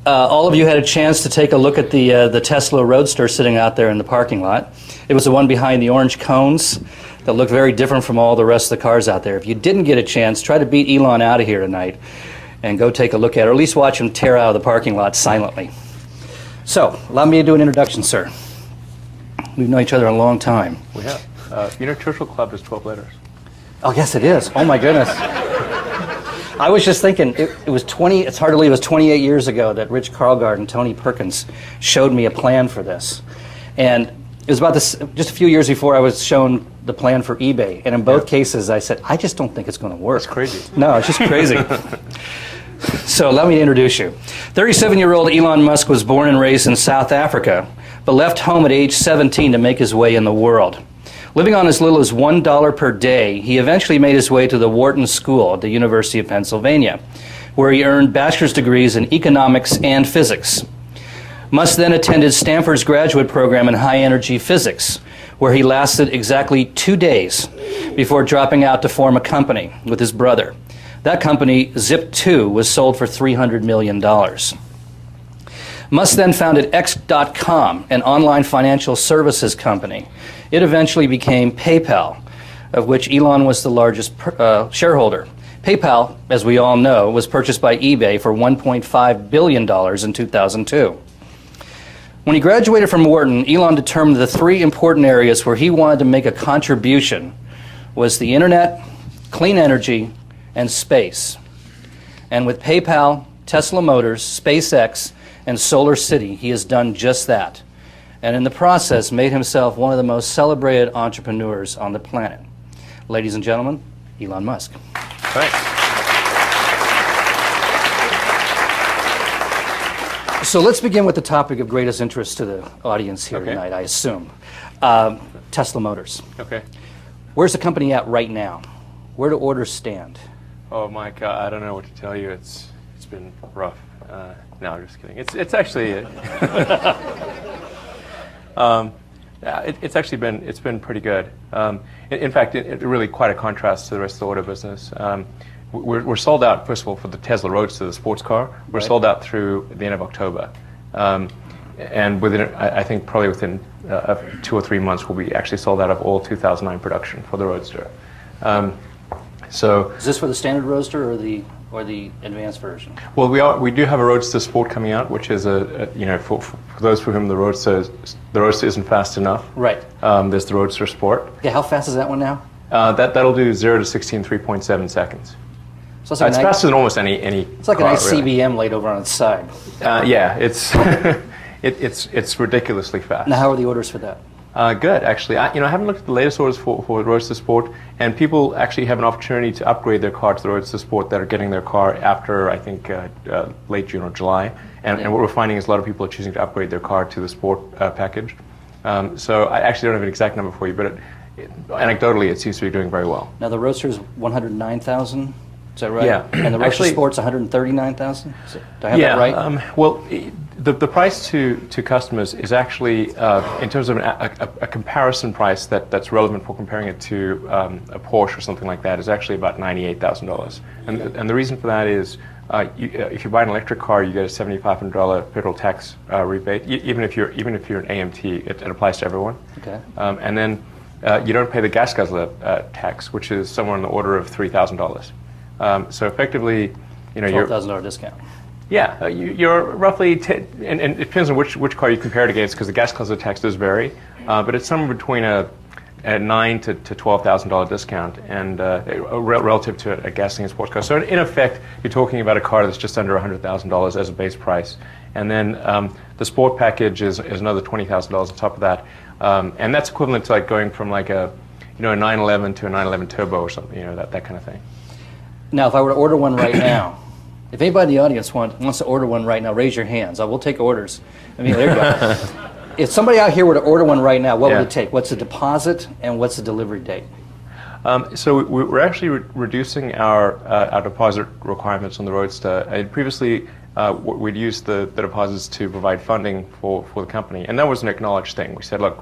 all of you had a chance to take a look at the Tesla Roadster sitting out there in the parking lot. It was the one behind the orange cones that looked very different from all the rest of the cars out there. If you didn't get a chance, try to beat Elon out of here tonight and go take a look at it, or at least watch him tear out of the parking lot silently. So, allow me to do an introduction, sir. We've known each other a long time. We have. Churchill Club is 12 letters. Oh, yes, it is. Oh, my goodness. I was just thinking, it was 20, it's hard to believe it was 28 years ago that Rich Karlgaard and Tony Perkins showed me a plan for this. And it was about this, just a few years before I was shown the plan for eBay. And in both cases, I said, I just don't think it's going to work. It's crazy. No, it's just crazy. So allow me to introduce you. 37-year-old Elon Musk was born and raised in South Africa, but left home at age 17 to make his way in the world. Living on as little as $1 per day, he eventually made his way to the Wharton School at the University of Pennsylvania, where he earned bachelor's degrees in economics and physics. Musk then attended Stanford's graduate program in high-energy physics, where he lasted exactly 2 days before dropping out to form a company with his brother. That company, Zip2, was sold for $300 million. Musk then founded X.com, an online financial services company. It eventually became PayPal, of which Elon was the largest shareholder. PayPal, as we all know, was purchased by eBay for $1.5 billion in 2002. When he graduated from Wharton, Elon determined the three important areas where he wanted to make a contribution was the internet, clean energy, and space. And with PayPal, Tesla Motors, SpaceX, and Solar City, he has done just that. And in the process, made himself one of the most celebrated entrepreneurs on the planet. Ladies and gentlemen, Elon Musk. Thanks. So let's begin with the topic of greatest interest to the audience here tonight, I assume. Tesla Motors. Okay. Where's the company at right now? Where do orders stand? Oh my God, I don't know what to tell you. It's been rough. No, I'm just kidding. It's actually it's actually been pretty good. In fact, it really quite a contrast to the rest of the auto business. We're sold out, first of all, for the Tesla Roadster, the sports car. We're sold out through the end of October. And within, I think probably within 2 or 3 months, we'll be actually sold out of all 2009 production for the Roadster. So is this for the standard Roadster or the advanced version? Well, we do have a Roadster Sport coming out, which is for those for whom the Roadster isn't fast enough. Right. There's the Roadster Sport. Yeah. How fast is that one now? That'll do 0 to 60 in 3.7 seconds. So it's faster than almost any. It's like car, an ICBM really. laid over on its side. Yeah, it's it's ridiculously fast. Now, how are the orders for that? Good, actually. I haven't looked at the latest orders for the Roadster Sport, and people actually have an opportunity to upgrade their car to the Roadster Sport that are getting their car after, I think, late June or July. And what we're finding is a lot of people are choosing to upgrade their car to the Sport package. So I actually don't have an exact number for you, but anecdotally, it seems to be doing very well. Now, the Roadster is 109,000. Is that right? Yeah. And the Roadster Sport's 139,000. Do I have that right? Well, the price to customers is actually, in terms of a comparison price that's relevant for comparing it to a Porsche or something like that, is actually about $98,000. And the reason for that is, if you buy an electric car, you get a $7,500 federal tax rebate. Even if you're an AMT, it applies to everyone. Okay. And then you don't pay the gas guzzler tax, which is somewhere in the order of $3,000. So effectively, you're $12,000 discount. Yeah, you're roughly, and it depends on which car you compare it against, because the gas guzzler tax does vary, but it's somewhere between a $9,000 to $12,000 discount, and relative to a gasoline sports car. So in effect, you're talking about a car that's just under $100,000 as a base price, and then the sport package is another $20,000 on top of that, and that's equivalent to like going from like a 911 to a 911 Turbo or something, that kind of thing. Now, if I were to order one right now, if anybody in the audience wants to order one right now, raise your hands. I will take orders. I mean, there you go. If somebody out here were to order one right now, what would it take? What's the deposit and what's the delivery date? So we're actually reducing our deposit requirements on the Roadster. And previously, we'd used the deposits to provide funding for the company, and that was an acknowledged thing. We said, look,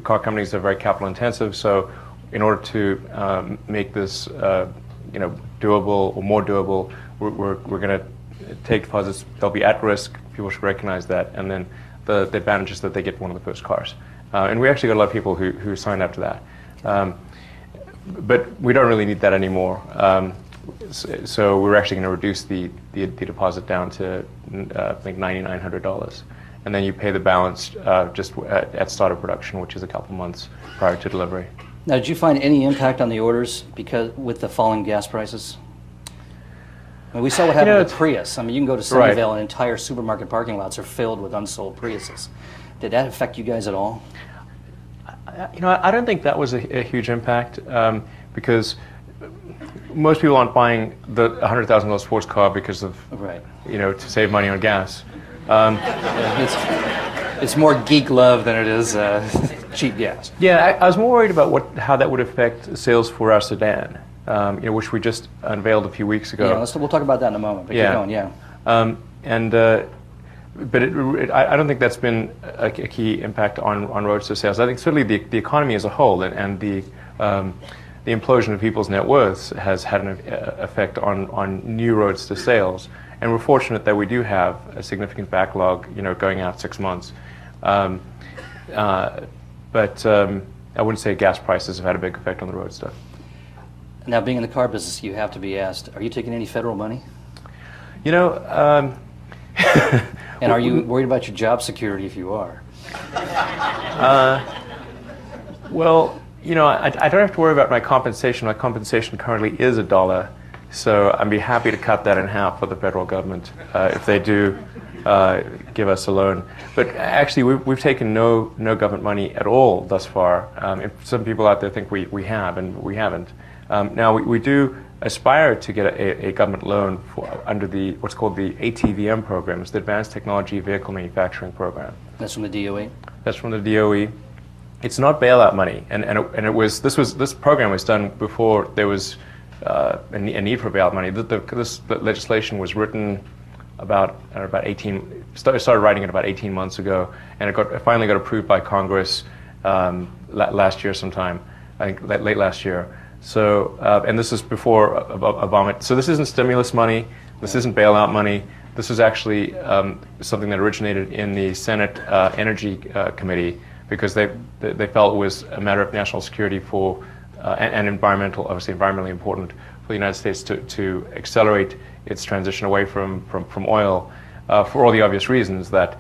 car companies are very capital intensive, so in order to make this doable or more doable, we're going to take deposits, they'll be at risk. People should recognize that. And then the advantage is that they get one of the first cars. And we actually got a lot of people who signed up to that. But we don't really need that anymore. So we're actually going to reduce the deposit down to I think $9,900. And then you pay the balance just at start of production, which is a couple months prior to delivery. Now, did you find any impact on the orders because with the falling gas prices? I mean, we saw what happened with Prius. I mean, you can go to Sunnyvale and entire supermarket parking lots are filled with unsold Priuses. Did that affect you guys at all? I don't think that was a huge impact because most people aren't buying the $100,000 sports car because of, to save money on gas. It's more geek love than it is cheap gas. Yeah, I was more worried about how that would affect sales for our sedan, which we just unveiled a few weeks ago. Yeah, we'll talk about that in a moment. But keep going, but I don't think that's been a key impact on Roadster sales. I think certainly the economy as a whole and the implosion of people's net worths has had an effect on new Roadster sales. And we're fortunate that we do have a significant backlog, going out 6 months. But I wouldn't say gas prices have had a big effect on the Roadster. Now, being in the car business, you have to be asked, are you taking any federal money? And are you worried about your job security if you are? Well, I don't have to worry about my compensation. My compensation currently is $1. So I'd be happy to cut that in half for the federal government if they do give us a loan. But actually, we've taken no government money at all thus far. Some people out there think we have, and we haven't. Now, we do aspire to get a government loan under what's called the ATVM program. It's the Advanced Technology Vehicle Manufacturing Program. That's from the DOE? That's from the DOE. It's not bailout money, and this program was done before there was a need for bailout money. This legislation was written started writing it about 18 months ago, and it finally got approved by Congress last year sometime, I think late last year. So, and this is before Obama. So this isn't stimulus money. This isn't bailout money. This is actually something that originated in the Senate Energy Committee because they felt it was a matter of national security and obviously environmentally important for the United States to accelerate its transition away from oil for all the obvious reasons that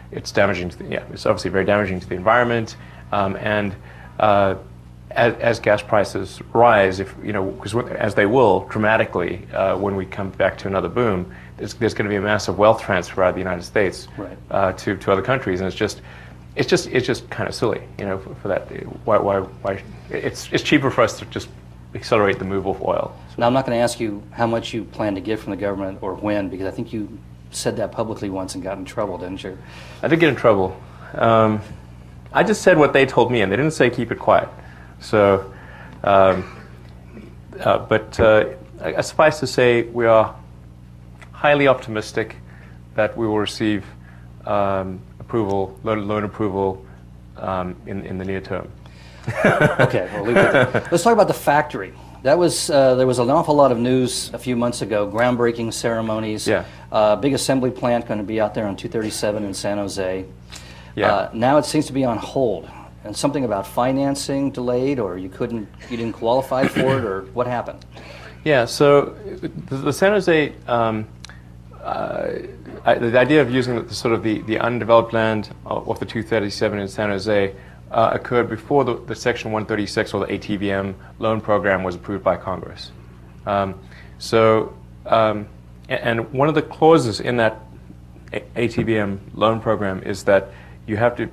it's damaging it's obviously very damaging to the environment and as gas prices rise, because as they will dramatically when we come back to another boom, there's going to be a massive wealth transfer out of the United States to other countries, and it's just kind of silly, for that. Why it's cheaper for us to just accelerate the move of oil. Now, I'm not going to ask you how much you plan to get from the government or when, because I think you said that publicly once and got in trouble, didn't you? I did get in trouble. I just said what they told me, and they didn't say keep it quiet. So, but suffice to say, we are highly optimistic that we will receive approval, loan approval, in the near term. Okay, we'll leave it there. Let's talk about the factory. That was there was an awful lot of news a few months ago. Groundbreaking ceremonies. Yeah. Big assembly plant going to be out there on 237 in San Jose. Yeah. Now it seems to be on hold. And something about financing delayed, or you didn't qualify for it, or what happened? Yeah. So the San Jose. The idea of using the undeveloped land of the 237 in San Jose occurred before the Section 136 or the ATVM loan program was approved by Congress. And one of the clauses in that ATVM loan program is that you have to.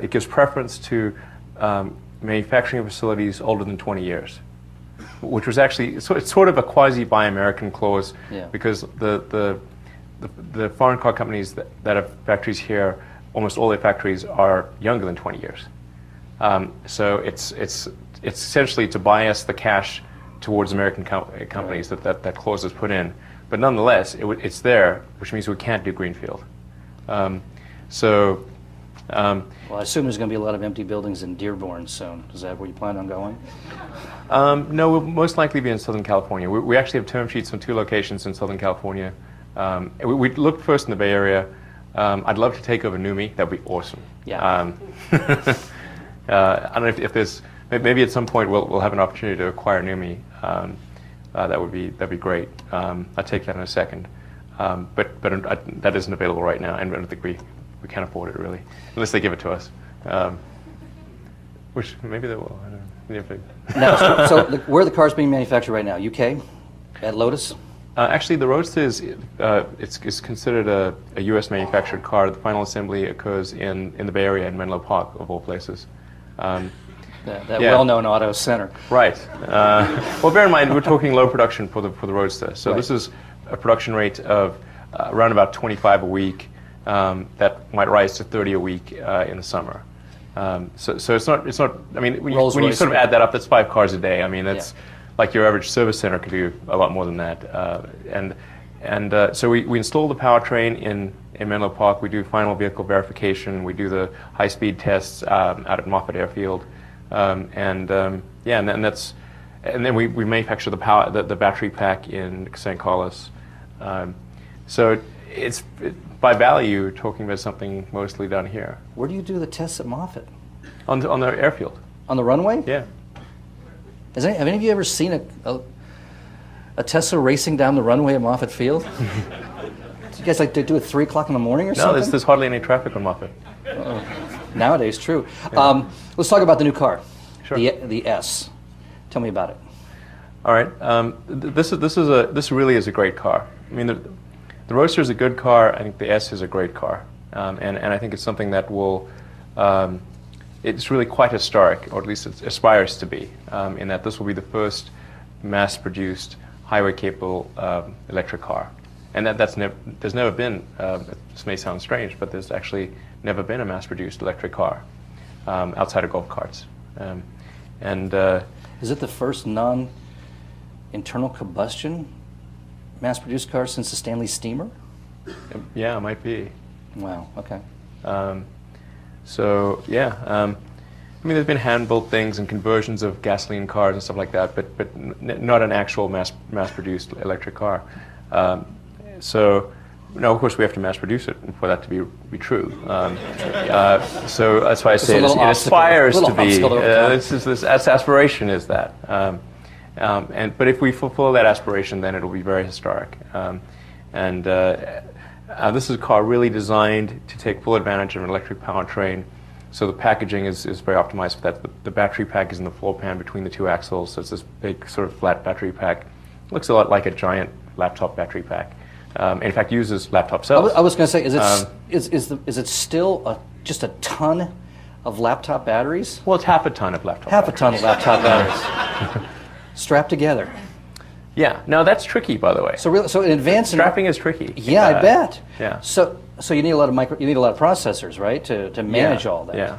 It gives preference to manufacturing facilities older than 20 years, which was actually it's sort of a quasi-Buy American clause, because the foreign car companies that have factories here, almost all their factories are younger than 20 years. So it's essentially to bias the cash towards American companies that clause is put in. But nonetheless, it's there, which means we can't do greenfield. So Well, I assume there's going to be a lot of empty buildings in Dearborn soon. Is that where you plan on going? No, we'll most likely be in Southern California. We actually have term sheets on 2 locations in Southern California. We looked first in the Bay Area. I'd love to take over NUMMI. That would be awesome. Yeah. I don't know if there's, maybe at some point we'll have an opportunity to acquire NUMMI. That'd be great. I'll take that in a second. But that isn't available right now, and I don't think we can't afford it really, unless they give it to us. Which maybe they will. I don't know. Now, so where are the cars being manufactured right now? UK, at Lotus? Actually, the Roadster is it's considered a U.S. manufactured car. The final assembly occurs in the Bay Area in Menlo Park, of all places. That well-known auto center. Right. Well, bear in mind we're talking low production for the Roadster. So This is a production rate of around about 25 a week. That might rise to 30 a week in the summer. So it's not. I mean, when you sort of add that up, that's 5 cars a day. I mean, that's like your average service center could do a lot more than that. So we install the powertrain in Menlo Park. We do final vehicle verification. We do the high-speed tests out at Moffett Airfield, and then we manufacture the battery pack in San Carlos. So it's by value talking about something mostly done here. Where do you do the tests at Moffett? On the airfield. On the runway? Yeah. Have any of you ever seen a Tesla racing down the runway at Moffett Field? Do you guys like to do it 3 o'clock in the morning or something? No, there's hardly any traffic on Moffett. Nowadays, true. Yeah. Let's talk about the new car. Sure. The S. Tell me about it. All right. This really is a great car. I mean, the Roadster is a good car. I think the S is a great car, and I think it's something that will. It's really quite historic, or at least it aspires to be, in that this will be the first mass-produced highway-capable electric car, and there's never been. This may sound strange, but there's actually never been a mass-produced electric car outside of golf carts. Is it the first non-internal combustion mass-produced car since the Stanley Steamer? Yeah, it might be. Wow. Okay. I mean, there's been hand-built things and conversions of gasoline cars and stuff like that, but not an actual mass-produced electric car. Of course, we have to mass-produce it for that to be true. So that's why I say it aspires to be. That's aspiration is that. But if we fulfill that aspiration, then it'll be very historic. This is a car really designed to take full advantage of an electric powertrain. So the packaging is very optimized for that. The battery pack is in the floor pan between the 2 axles, so it's this big sort of flat battery pack. It looks a lot like a giant laptop battery pack. In fact, uses laptop cells. I was going to say, is it still just a ton of laptop batteries? Well, it's half a ton of laptop batteries. Ton of laptop batteries. Strapped together. Yeah. No, that's tricky, by the way. So in advance strapping is tricky. Yeah, I bet. Yeah. So you need a lot of processors, right, to manage all that. Yeah.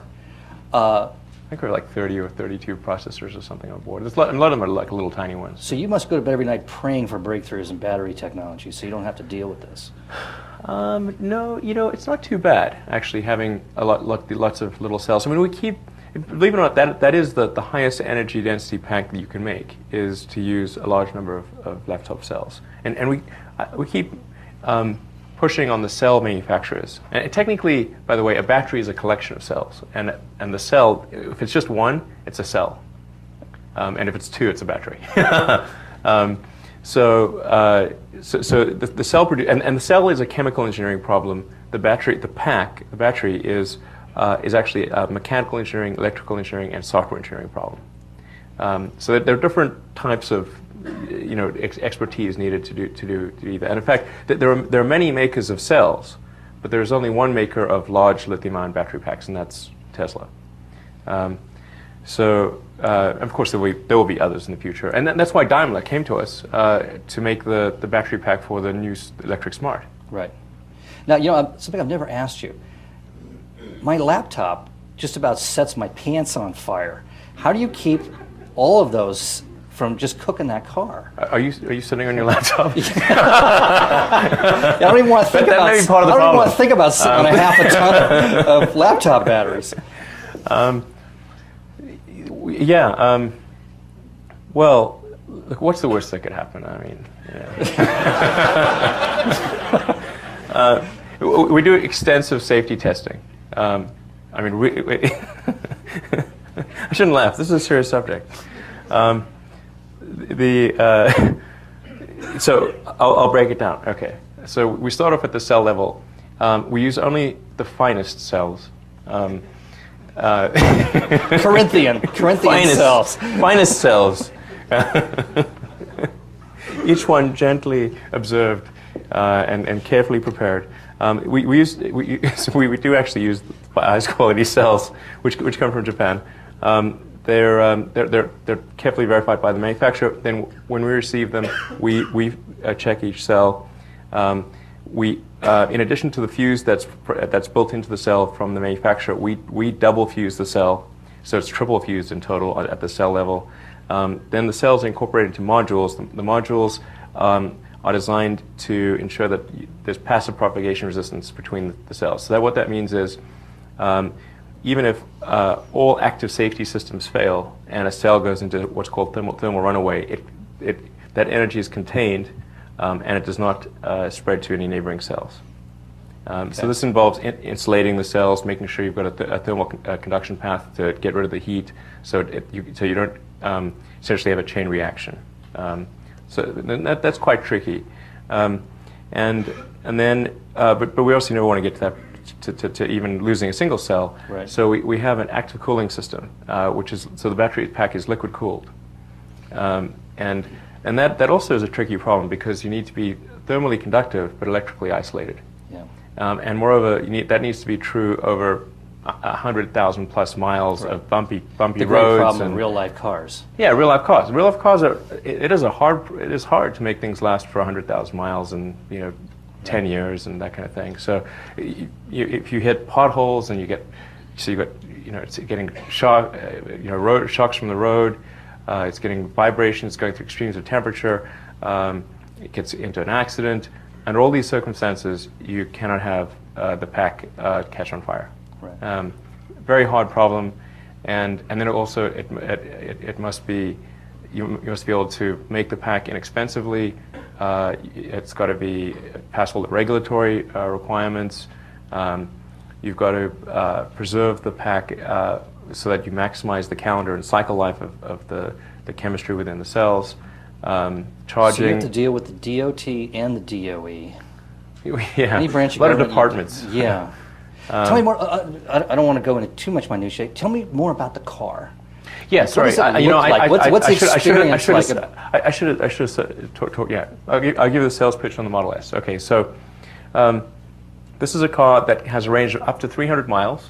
I think we're like 30 or 32 processors or something on board. A lot of them are like little tiny ones. So you must go to bed every night praying for breakthroughs in battery technology, so you don't have to deal with this. No, it's not too bad actually having lots of little cells. I mean, believe it or not, that is the highest energy density pack that you can make, is to use a large number of laptop cells. And we keep pushing on the cell manufacturers. And technically, by the way, a battery is a collection of cells. And the cell, if it's just one, it's a cell. And if it's 2, it's a battery. So the cell and the cell is a chemical engineering problem. The battery is actually a mechanical engineering, electrical engineering, and software engineering problem. So there are different types of expertise needed to do that. And in fact, there are many makers of cells, but there's only one maker of large lithium-ion battery packs, and that's Tesla. Of course, there will be others in the future, and that's why Daimler came to us to make the battery pack for the new electric Smart. Right. Now, something I've never asked you. My laptop just about sets my pants on fire. How do you keep all of those from just cooking that car. Are you sitting on your laptop? I don't even want to think about. That may be part of the I don't even problem. want to think about sitting on a half a ton of laptop batteries. Yeah. Well, look, what's the worst that could happen? I mean, we do extensive safety testing. I mean, I shouldn't laugh. This is a serious subject. So I'll break it down. Okay. So we start off at the cell level. We use only the finest cells. Corinthian cells. Finest cells. Each one gently observed and carefully prepared. We do actually use highest quality cells, which come from Japan. They're carefully verified by the manufacturer. Then when we receive them, we check each cell. In addition to the fuse that's built into the cell from the manufacturer, we double fuse the cell, so it's triple fused in total at the cell level. Then the cells are incorporated into modules. The modules are designed to ensure that there's passive propagation resistance between the cells. So what that means is, even if all active safety systems fail and a cell goes into what's called thermal runaway, that energy is contained and it does not spread to any neighboring cells. So this involves insulating the cells, making sure you've got a thermal conduction path to get rid of the heat, so you don't essentially have a chain reaction. So that's quite tricky, but we also never want to get to that. To even losing a single cell. Right. So we have an active cooling system, so the battery pack is liquid cooled. And that also is a tricky problem because you need to be thermally conductive but electrically isolated. Yeah. And moreover, that needs to be true over 100,000 plus miles of bumpy the roads. great problem in real life cars. Yeah, real life cars. Real life cars it is hard to make things last for 100,000 miles and 10 years and that kind of thing. So if you hit potholes and it's getting road shocks from the road, it's getting vibrations, going through extremes of temperature, it gets into an accident. Under all these circumstances, you cannot have the pack catch on fire. Right. Very hard problem, and then also it must be you must be able to make the pack inexpensively. It's got to be pass all the regulatory requirements. You've got to preserve the pack so that you maximize the calendar and cycle life of the chemistry within the cells. Charging. So you have to deal with the DOT and the DOE. Yeah, Any branch of a lot of government departments. Yeah. Tell me more. I don't want to go into too much minutiae. Tell me more about the car. Yeah, sorry. What's the experience like? I should have said. Yeah, I'll give you the sales pitch on the Model S. Okay, so this is a car that has a range of up to 300 miles.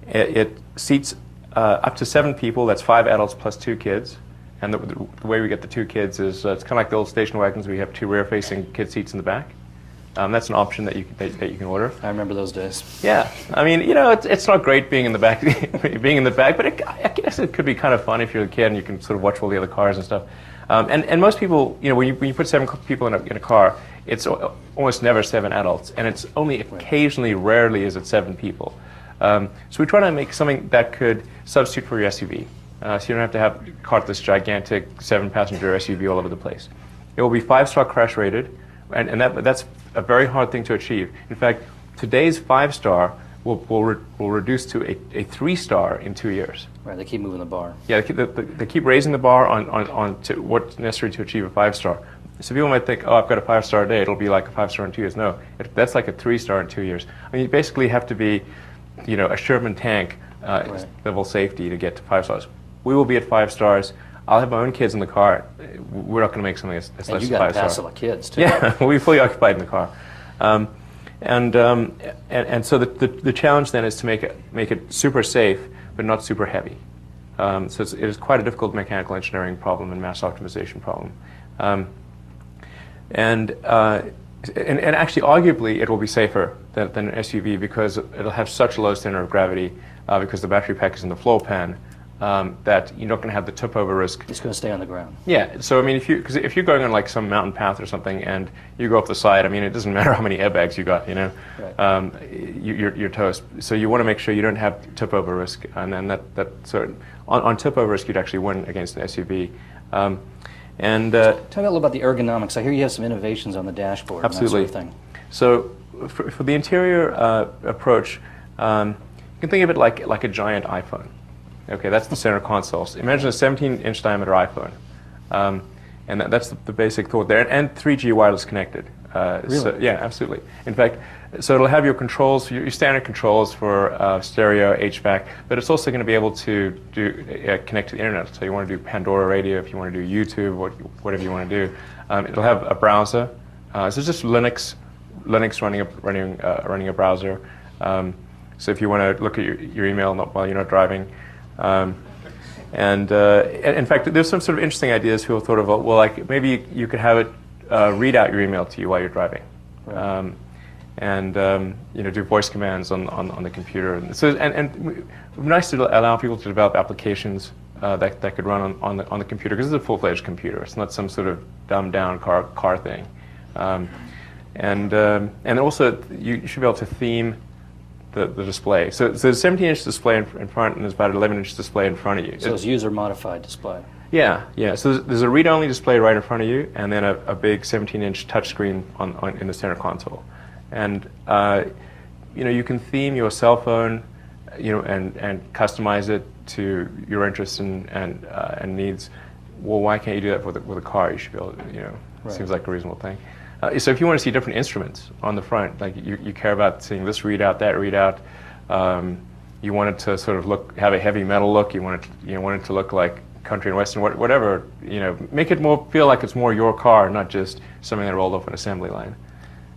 It seats up to 7 people. That's 5 adults plus 2 kids. And the way we get the 2 kids is it's kind of like the old station wagons. We have 2 rear-facing kid seats in the back. That's an option that you can order. I remember those days. Yeah, I mean, it's not great being in the back, but I guess it could be kind of fun if you're a kid and you can sort of watch all the other cars and stuff. And most people, when you put 7 people in a car, it's almost never 7 adults, and it's only occasionally, rarely is it 7 people. So we try to make something that could substitute for your SUV. So you don't have to have cart this gigantic 7-passenger SUV all over the place. It will be 5-star crash rated, and that's a very hard thing to achieve. In fact, today's 5-star will reduce to a 3-star in 2 years. Right, they keep moving the bar. Yeah, they keep raising the bar on to what's necessary to achieve a 5-star. So people might think, oh, I've got a 5-star today, it'll be like a 5-star in 2 years. No, that's like a 3-star in 2 years. I mean, you basically have to be, a Sherman tank level safety to get to 5 stars. We will be at 5 stars. I'll have my own kids in the car. We're not going to make something that's less than 5 stars. And you got to pass all the kids, too. Yeah, we'll be fully occupied in the car. And so the challenge then is to make it super safe, but not super heavy. So it is quite a difficult mechanical engineering problem and mass optimization problem. And actually, arguably, it will be safer than an SUV because it'll have such a low center of gravity because the battery pack is in the floor pan. that you're not going to have the tip over risk. It's going to stay on the ground. Yeah. So I mean, if you're going on like some mountain path or something and you go off the side, I mean, it doesn't matter how many airbags you got. You know, right. You're toast. So you want to make sure you don't have tip over risk, and then so on tip over risk, you'd actually win against an SUV. Tell me a little about the ergonomics. I hear you have some innovations on the dashboard. Absolutely. And that sort of thing. So for the interior approach, you can think of it like a giant iPhone. Okay, that's the center console. So imagine a 17-inch diameter iPhone, and that's the basic thought there. And 3G wireless connected. Really? So, yeah, absolutely. In fact, so it'll have your controls, your standard controls for stereo, HVAC, but it's also going to be able to connect to the internet. So you want to do Pandora radio, if you want to do YouTube, whatever you want to do. It'll have a browser. So it's just Linux running a browser. So if you want to look at your email while you're not driving. And in fact, there's some sort of interesting ideas people thought of. Well, like maybe you could have it read out your email to you while you're driving, right. And do voice commands on the computer. And so and nice to allow people to develop applications that could run on the computer, because it's a full-fledged computer. It's not some sort of dumbed down car thing. And also you should be able to theme the display. So there's a 17-inch display in front, and there's about an 11-inch display in front of you. So it's user-modified display. Yeah. So there's a read-only display right in front of you, and then a big 17-inch touchscreen in the center console. And you can theme your cell phone, and customize it to your interests and needs. Well, why can't you do that with a car? You should be able to, Right. Seems like a reasonable thing. So if you want to see different instruments on the front, like you care about seeing this readout, that readout, you want it to sort of have a heavy metal look. You want it to look like country and western, whatever. Make it feel like it's more your car, not just something that rolled off an assembly line.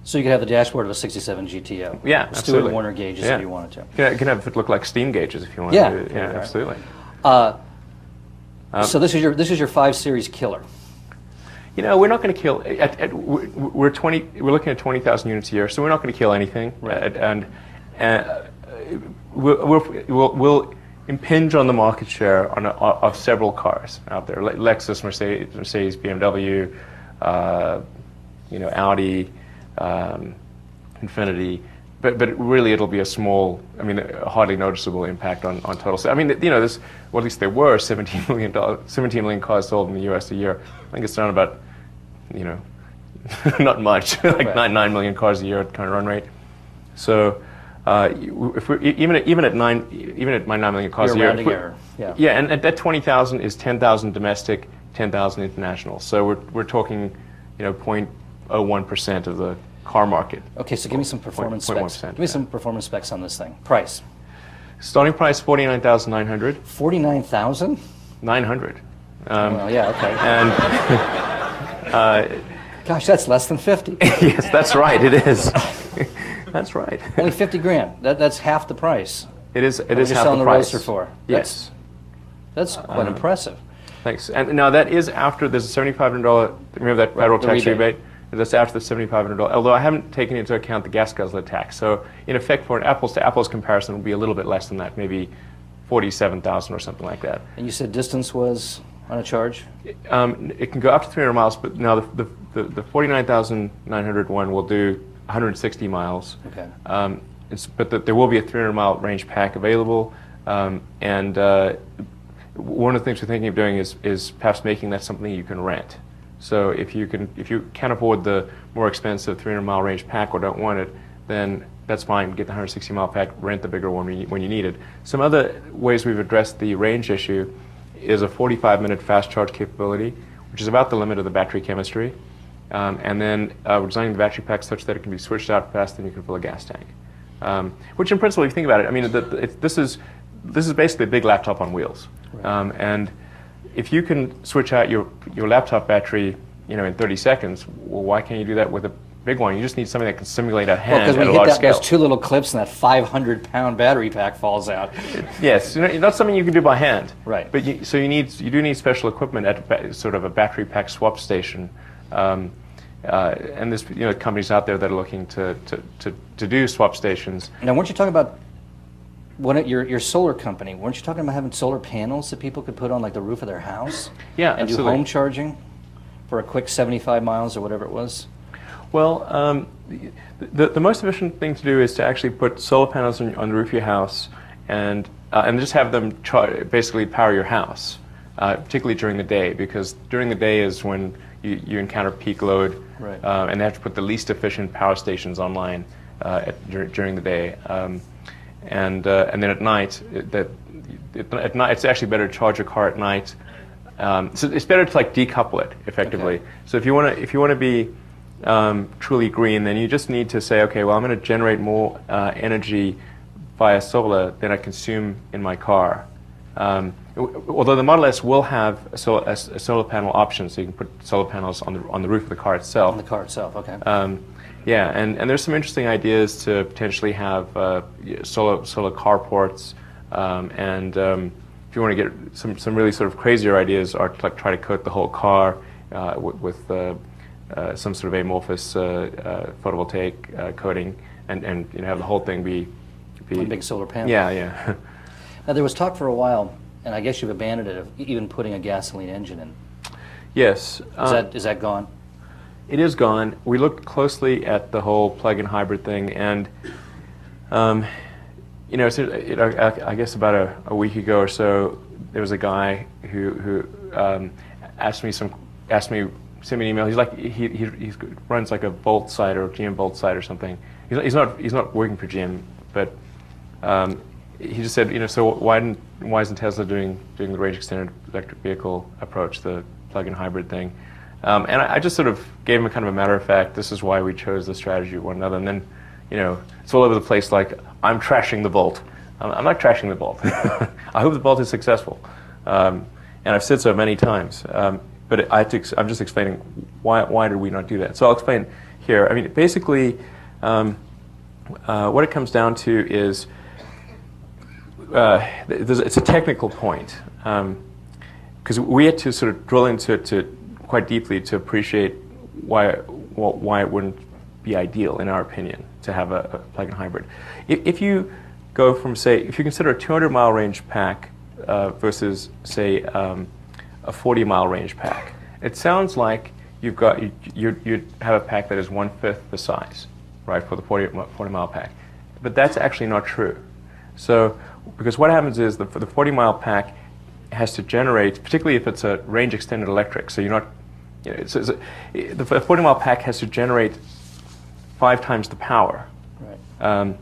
So you could have the dashboard of a 67 GTO. Yeah, Stewart absolutely. Warner gauges if you wanted to. You can have it look like steam gauges if you want. Yeah. To. Yeah, absolutely. So this is your 5 Series killer. We're not going to kill. We're looking at 20,000 units a year, so we're not going to kill anything. Right. And we'll impinge on the market share of several cars out there: Lexus, Mercedes, BMW, Audi, Infiniti. But really, it'll be a small, hardly noticeable impact on total sales. At least there were 17 million cars sold in the U.S. a year. I think it's down about, not much, like right. 9 million cars a year kind of run rate. So, if we're even at my 9 million cars a year, rounding error. Yeah. Yeah, and at that 20,000 is 10,000 domestic, 10,000 international. So we're talking, 0.01% of the car market. Okay, so give me some performance specs. 0.1%. Give me some performance specs on this thing. Price. Starting price $49,900. 49,000? 900. Well, yeah, okay. And gosh, that's less than 50. yes, that's right. It is. That's right. Only 50 grand. That's half the price. It is. It What is you're half selling the the price. Roadster for. Yes. That's quite impressive. Thanks. And now that is after there's a $7,500. Remember that federal tax rebate? That's after the $7,500. Although I haven't taken into account the gas guzzler tax. So in effect, for an apples to apples comparison, it will be a little bit less than that, maybe 47,000 or something like that. And you said distance was on a charge? It can go up to 300 miles, but now the 49,900 one will do 160 miles. Okay. But there will be a 300-mile range pack available, and one of the things we're thinking of doing is perhaps making that something you can rent. So if you can't afford the more expensive 300-mile range pack or don't want it, then that's fine. Get the 160-mile pack, rent the bigger one when you need it. Some other ways we've addressed the range issue is a 45-minute fast charge capability, which is about the limit of the battery chemistry. And then we're designing the battery pack such that it can be switched out fast and you can fill a gas tank. Which in principle, if you think about it, this is basically a big laptop on wheels. Right. And if you can switch out your laptop battery, in 30 seconds, well, why can't you do that with a big one? You just need something that can simulate a hand Because at a when you large hit scale. those 2 little clips and that 500-pound battery pack falls out. Yes, that's something you can do by hand. Right. But you do need special equipment at sort of a battery pack swap station. And there's companies out there that are looking to do swap stations. Now, weren't you talking about your solar company, weren't you talking about having solar panels that people could put on like the roof of their house? Yeah, and absolutely. do home charging for a quick 75 miles or whatever it was? Well, the most efficient thing to do is to actually put solar panels on the roof of your house and just have them basically power your house, particularly during the day, because during the day is when you encounter peak load, right. And they have to put the least efficient power stations online during the day, and then at night, at night it's actually better to charge your car at night. So it's better to like decouple it effectively. Okay. So if you want to be truly green, then you just need to say, okay, well, I'm going to generate more energy via solar than I consume in my car. Although the Model S will have a solar panel option, so you can put solar panels on the roof of the car itself. On the car itself, okay. Yeah, and there's some interesting ideas to potentially have solar carports, and if you want to get some really sort of crazier ideas, are to like try to coat the whole car with some sort of amorphous photovoltaic coating, and have the whole thing be one big solar panel. Yeah, yeah. Now there was talk for a while, and I guess you've abandoned it, of even putting a gasoline engine in. Yes. Is that gone? It is gone. We looked closely at the whole plug-in hybrid thing, and I guess about a week ago or so, there was a guy who sent me an email. He's like he runs like a Volt site or GM Volt site or something. He's not working for GM, but he just said, so why isn't Tesla doing the range extended electric vehicle approach, the plug-in hybrid thing? And I just sort of gave him a kind of a matter of fact, this is why we chose the strategy with one another. And then, it's all over the place like, I'm trashing the Volt. I'm not trashing the Volt. I hope the Volt is successful. And I've said so many times. But I'm just explaining why did we not do that. So I'll explain here. I mean, basically, what it comes down to is, it's a technical point. Because we had to sort of drill into it quite deeply to appreciate why it wouldn't be ideal, in our opinion, to have a plug-in hybrid. If you go from, say, if you consider a 200-mile range pack versus, say, a 40-mile range pack, it sounds like you'd have a pack that is 1/5 the size, right, for the 40-mile pack. But that's actually not true. So, because what happens is for the 40-mile pack has to generate, particularly if it's a range extended electric, so you're not, the 40-mile pack has to generate 5 times the power. Right.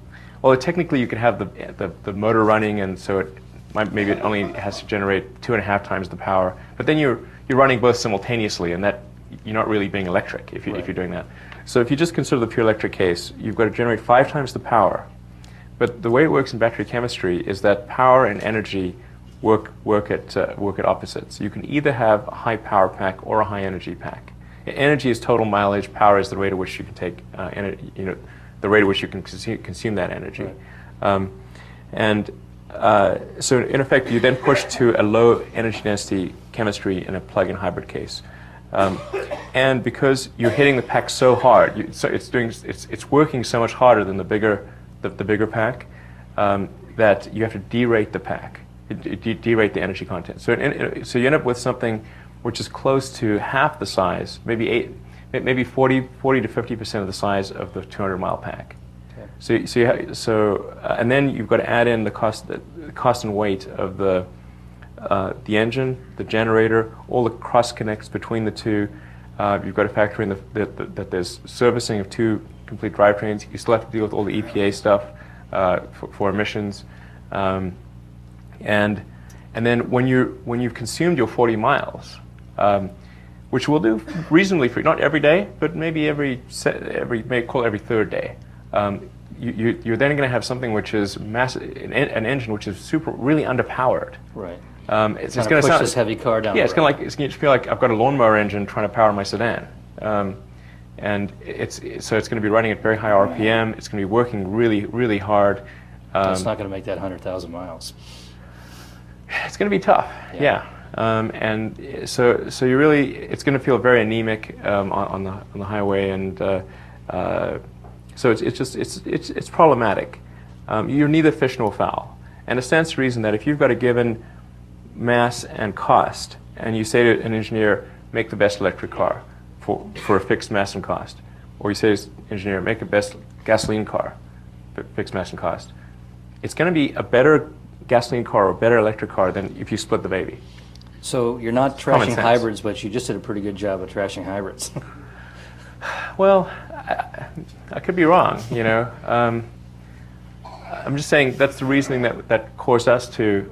Although technically you could have the motor running, and so maybe it only has to generate 2.5 times the power. But then you're running both simultaneously, and that you're not really being electric if you're doing that. So if you just consider the pure electric case, you've got to generate 5 times the power. But the way it works in battery chemistry is that power and energy work at opposites. You can either have a high power pack or a high energy pack. Energy is total mileage. Power is the rate at which you can take the rate at which you can consume that energy. Right. So in effect, you then push to a low energy density chemistry in a plug-in hybrid case. And because you're hitting the pack so hard, it's working so much harder than the bigger pack, that you have to derate the pack, derate the energy content. So you end up with something which is close to half the size, maybe 40 to 50% of the size of the 200-mile pack. Okay. And then you've got to add in the cost and weight of the engine, the generator, all the cross connects between the two. You've got to factor in that there's servicing of 2 complete drivetrains. You still have to deal with all the EPA stuff for emissions, and then when you've consumed your 40 miles, which we'll do reasonably free, not every day, but maybe every third day. You're then going to have something which is massive, an engine which is really underpowered. Right. It's going to push this heavy car down. Yeah, it's going to feel like I've got a lawnmower engine trying to power my sedan, and it's going to be running at very high RPM. It's going to be working really, really hard. It's not going to make that 100,000 miles. It's going to be tough. Yeah. And so it's going to feel very anemic on the highway, and so it's problematic. You're neither fish nor fowl. And it stands to reason that if you've got a given mass and cost, and you say to an engineer, make the best electric car for a fixed mass and cost, or you say to an engineer, make the best gasoline car, fixed mass and cost, it's going to be a better gasoline car or a better electric car than if you split the baby. So you're not trashing hybrids, but you just did a pretty good job of trashing hybrids. Well, I could be wrong, you know. I'm just saying that's the reasoning that caused us to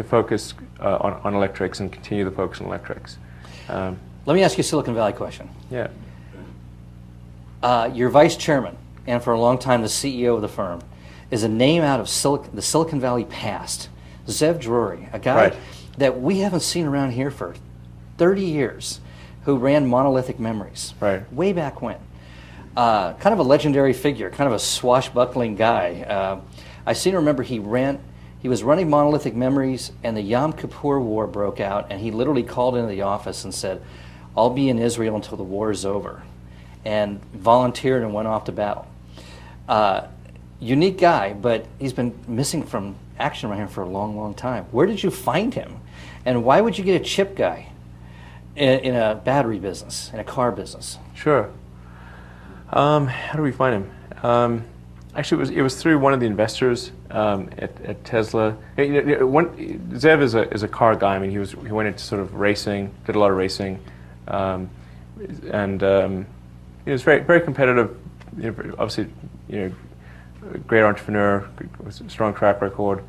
focus on electrics and continue the focus on electrics. Let me ask you a Silicon Valley question. Yeah. Your vice chairman, and for a long time the CEO of the firm, is a name out of the Silicon Valley past. Zev Drury, a guy that we haven't seen around here for 30 years, who ran Monolithic Memories, way back when. Kind of a legendary figure, kind of a swashbuckling guy. I seem to remember he was running Monolithic Memories, and the Yom Kippur War broke out, and he literally called into the office and said, "I'll be in Israel until the war is over," and volunteered and went off to battle. Unique guy, but he's been missing from action around here for a long, long time. Where did you find him, and why would you get a chip guy in a battery business, in a car business? Sure. How do we find him? Actually, it was through one of the investors at Tesla. Zev is a car guy. I mean, he went into sort of racing, did a lot of racing, and he was very very competitive. You know, obviously, you know, a great entrepreneur, with a strong track record,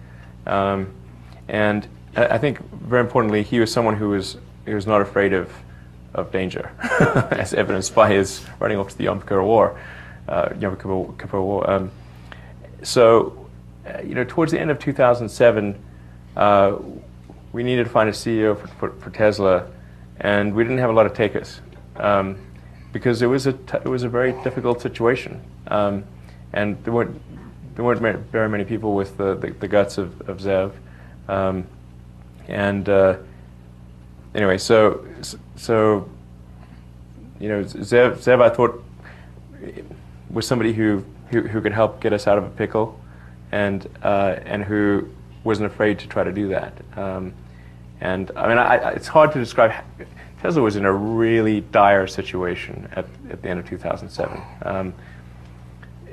and I think very importantly, he was someone who was not afraid of danger, as evidenced by his running off to the Yom Kippur War. So, you know, towards the end of 2007, we needed to find a CEO for Tesla, and we didn't have a lot of takers because it was a very difficult situation, and there weren't very many people with the guts of Zev, anyway, so you know, Zev I thought was somebody who could help get us out of a pickle, and who wasn't afraid to try to do that. And I mean, it's hard to describe. Tesla was in a really dire situation at the end of 2007.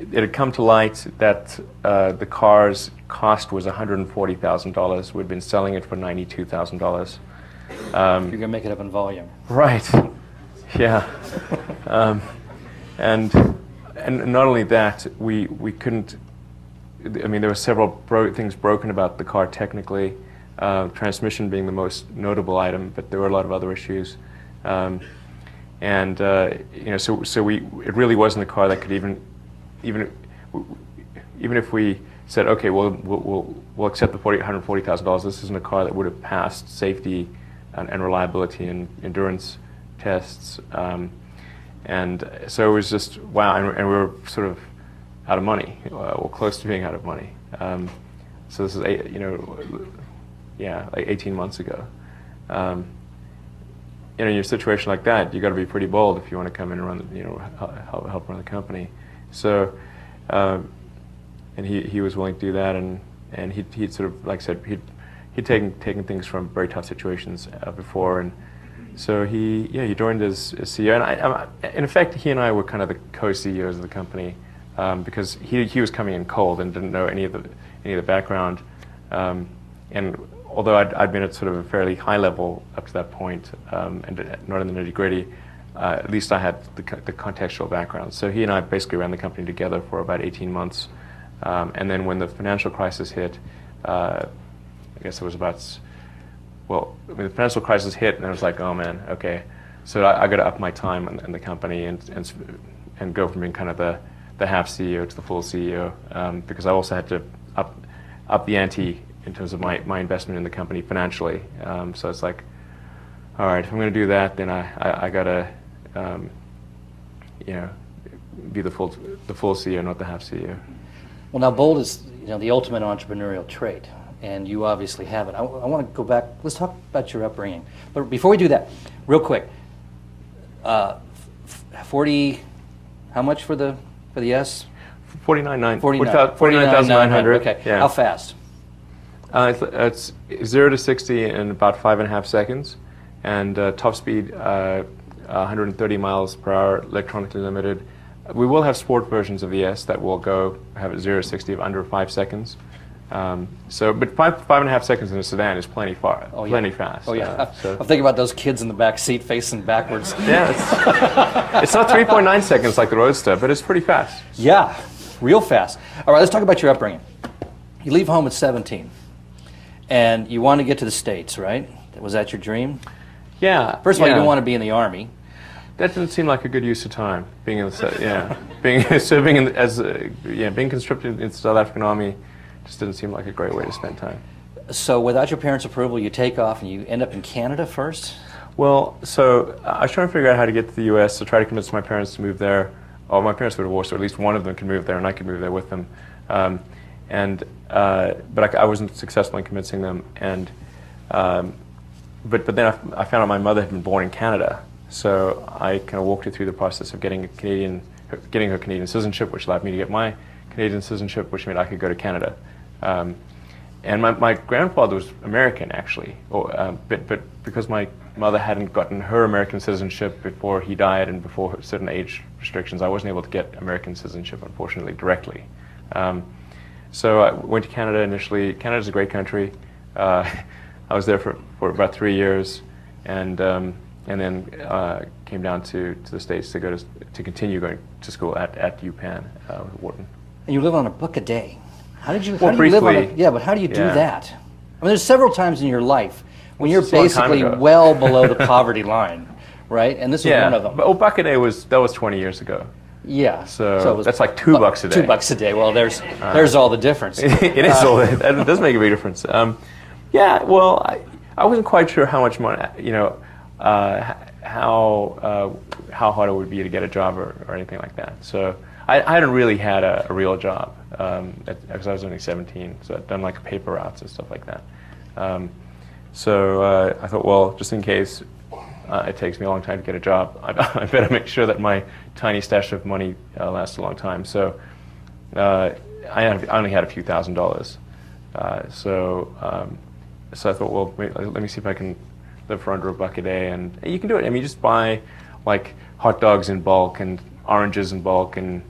It had come to light that the car's cost was $140,000. We'd been selling it for $92,000. You're going to make it up in volume. Right. Yeah. And not only that, we couldn't. I mean, there were several things broken about the car technically. Transmission being the most notable item, but there were a lot of other issues. You know, so it really wasn't a car that could even if we said, okay, we'll accept the $140,000. This isn't a car that would have passed safety and reliability and endurance tests. And so it was just wow, and we were sort of out of money, or close to being out of money. So this is like 18 months ago. In a situation like that, you got to be pretty bold if you want to come in and run, help run the company. So, and he was willing to do that, and he'd sort of, like I said, he'd taken things from very tough situations before, and so he joined as CEO, and in effect he and I were kind of the co-CEOs of the company, because he was coming in cold and didn't know any of the background, and although I'd been at sort of a fairly high level up to that point, and not in the nitty-gritty, at least I had the contextual background. So he and I basically ran the company together for about 18 months, and then when the financial crisis hit, I guess it was about. Well, I mean, the financial crisis hit, and I was like, oh man, okay. So I got to up my time in the company and go from being kind of the half CEO to the full CEO, because I also had to up the ante in terms of my investment in the company financially. So it's like, all right, if I'm going to do that, then I got to, be the full CEO, not the half CEO. Well, now bold is the ultimate entrepreneurial trait, and you obviously have it. I want to go back. Let's talk about your upbringing. But before we do that, real quick, 40. How much for the S? 49,900. Okay. Yeah. How fast? It's 0 to 60 in about 5.5 seconds, and top speed 130 miles per hour, electronically limited. We will have sport versions of the S that will have a 0 to 60 of under 5 seconds. But 5.5 seconds in a sedan is plenty fast. Oh yeah. I'm thinking about those kids in the back seat facing backwards. Yeah, it's not 3.9 seconds like the Roadster, but it's pretty fast. Yeah, real fast. All right, let's talk about your upbringing. You leave home at 17, and you want to get to the States, right? Was that your dream? Yeah. First of all, you didn't want to be in the Army. That doesn't seem like a good use of time. Being in the being conscripted in the South African Army just didn't seem like a great way to spend time. So without your parents' approval, you take off and you end up in Canada first? Well, so I was trying to figure out how to get to the U.S. to try to convince my parents to move there. Oh, my parents were divorced, so at least one of them could move there, and I could move there with them. But I wasn't successful in convincing them. But then I found out my mother had been born in Canada, so I kind of walked her through the process of getting her Canadian citizenship, which allowed me to get my Canadian citizenship, which meant I could go to Canada. And my grandfather was American, actually, but because my mother hadn't gotten her American citizenship before he died and before certain age restrictions, I wasn't able to get American citizenship, unfortunately, directly. So I went to Canada initially. Canada's a great country. I was there for about 3 years, and then came down to the States to continue going to school at UPenn, Wharton. And you live on $1 a day. How did you? Well, how do you live on briefly, but how do you do yeah. that? I mean, there's several times in your life when you're It's a long time basically ago. well below the poverty line, right? And this is one of them. But $1 a day was 20 years ago. Yeah. So it was that's like $2 a day. $2 a day. Well, there's all the difference. It is all that does make a big difference. Yeah. Well, I wasn't quite sure how much money, how hard it would be to get a job or anything like that. So I hadn't really had a real job because I was only 17. So I'd done like paper routes and stuff like that. So I thought, well, just in case it takes me a long time to get a job, I better make sure that my tiny stash of money lasts a long time. So I only had a few $1,000s. So I thought, well, let me see if I can live for under $1 a day, and you can do it. I mean, you just buy like hot dogs in bulk and oranges in bulk, and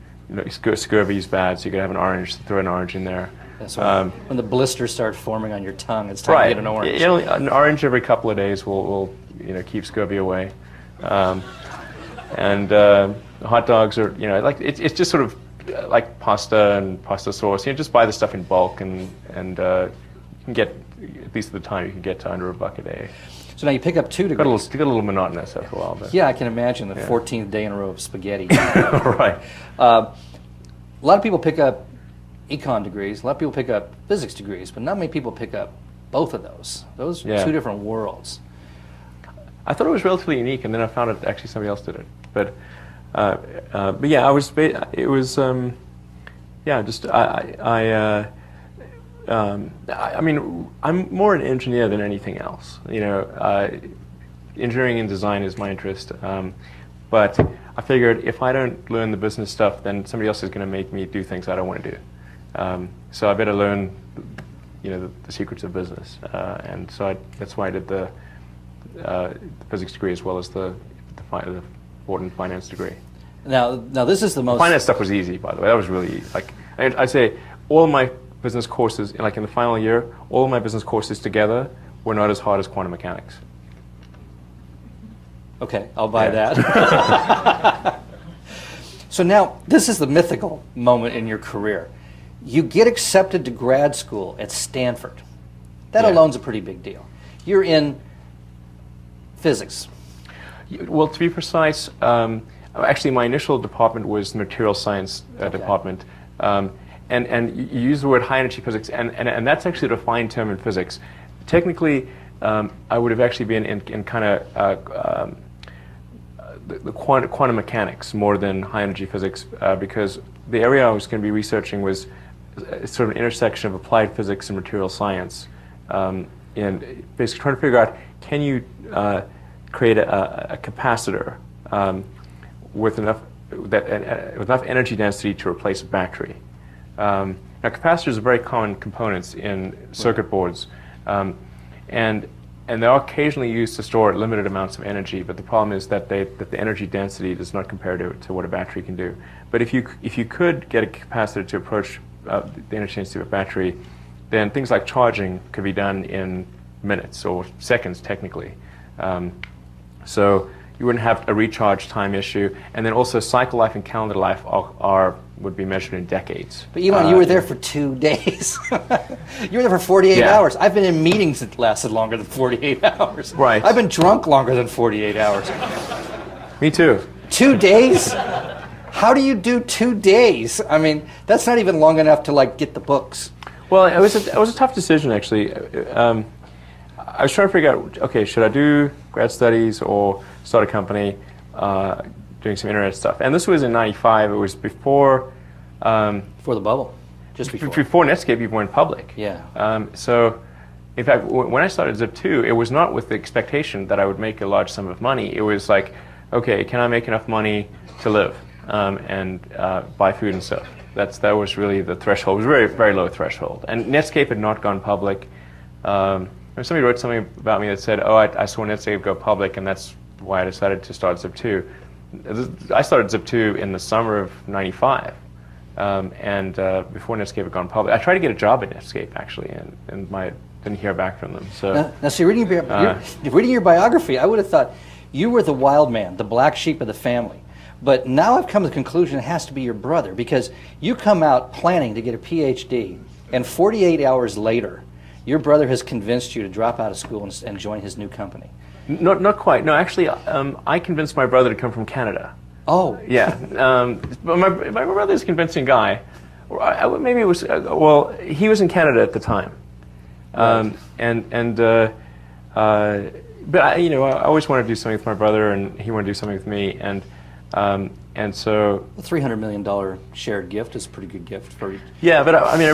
scurvy's bad, so you could have an orange, throw an orange in there. That's when the blisters start forming on your tongue, it's time Right. to get an orange. An orange every couple of days will keep scurvy away. And hot dogs are like it's just sort of like pasta and pasta sauce. Just buy the stuff in bulk, and you can get, at least at the time, you can get to under $1 a day. So now you pick up 2 degrees. It got a little monotonous after a while. But. Yeah, I can imagine the 14th day in a row of spaghetti. Right. A lot of people pick up econ degrees. A lot of people pick up physics degrees, but not many people pick up both of those. Those are 2 different worlds. I thought it was relatively unique, and then I found out actually somebody else did it. But yeah, I mean, I'm more an engineer than anything else. Engineering and design is my interest. But I figured if I don't learn the business stuff, then somebody else is going to make me do things I don't want to do. So I better learn, the secrets of business. And so that's why I did the physics degree as well as the Wharton finance degree. Now this is the most... Finance stuff was easy, by the way. That was really, I'd say all of my business courses, in the final year, all of my business courses together were not as hard as quantum mechanics. Okay, I'll buy that. So now, this is the mythical moment in your career. You get accepted to grad school at Stanford. That alone's a pretty big deal. You're in physics. Well, to be precise, actually my initial department was the material science department. And you use the word high energy physics, and that's actually a defined term in physics. Technically, I would have actually been in kind of the quantum mechanics more than high energy physics, because the area I was going to be researching was sort of an intersection of applied physics and material science, and basically trying to figure out, can you create a capacitor with enough energy density to replace a battery. Now, capacitors are very common components in circuit boards, and they are occasionally used to store limited amounts of energy. But the problem is that the energy density does not compare to what a battery can do. But if you could get a capacitor to approach the energy density of a battery, then things like charging could be done in minutes or seconds, technically. So you wouldn't have a recharge time issue, and then also cycle life and calendar life would be measured in decades. But Elon, you were there for 2 days. You were there for 48 hours. I've been in meetings that lasted longer than 48 hours. Right. I've been drunk longer than 48 hours. Me too. 2 days? How do you do 2 days? I mean, that's not even long enough to like get the books. Well, it was a tough decision, actually. I was trying to figure out, okay, should I do grad studies or start a company doing some internet stuff? And this was in '95. It was before Before the bubble, just before. Before Netscape even went public. Yeah. So, in fact, when I started Zip2, it was not with the expectation that I would make a large sum of money. It was like, okay, can I make enough money to live and buy food and stuff? That was really the threshold. It was a very, very low threshold. And Netscape had not gone public. Somebody wrote something about me that said, oh, I saw Netscape go public, and that's why I decided to start Zip2. I started Zip2 in the summer of '95, and before Netscape had gone public. I tried to get a job at Netscape, actually, and didn't hear back from them. So now see, reading your biography, I would have thought you were the wild man, the black sheep of the family. But now I've come to the conclusion it has to be your brother, because you come out planning to get a PhD, and 48 hours later, your brother has convinced you to drop out of school and join his new company. Not quite. No, actually, I convinced my brother to come from Canada. Oh. Yeah. But my brother's a convincing guy. Maybe it was, well, he was in Canada at the time. Right. But I always wanted to do something with my brother, and he wanted to do something with me, and so a $300 million shared gift is a pretty good gift for you. Yeah, but I mean,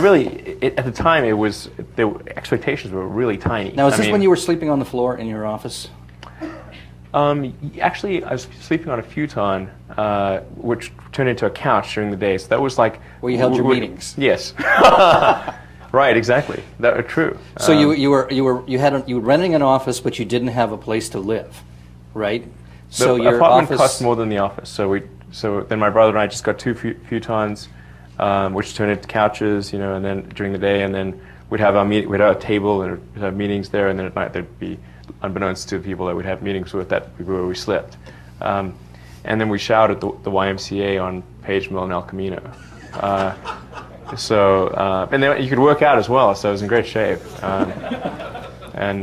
at the time, the expectations were really tiny. Now, is this when you were sleeping on the floor in your office? Actually, I was sleeping on a futon, which turned into a couch during the day. So that was like where you held your meetings. Yes. Right, exactly. That true. So you were renting an office, but you didn't have a place to live, right? So the your apartment office cost more than the office. So then my brother and I just got 2 futons, which turned into couches, and then during the day, and then we'd have a table and we'd have meetings there, and then at night there'd be, unbeknownst to the people that we'd have meetings with, that where we slept. And then we showered at the YMCA on Page Mill and El Camino. And then you could work out as well, so I was in great shape. It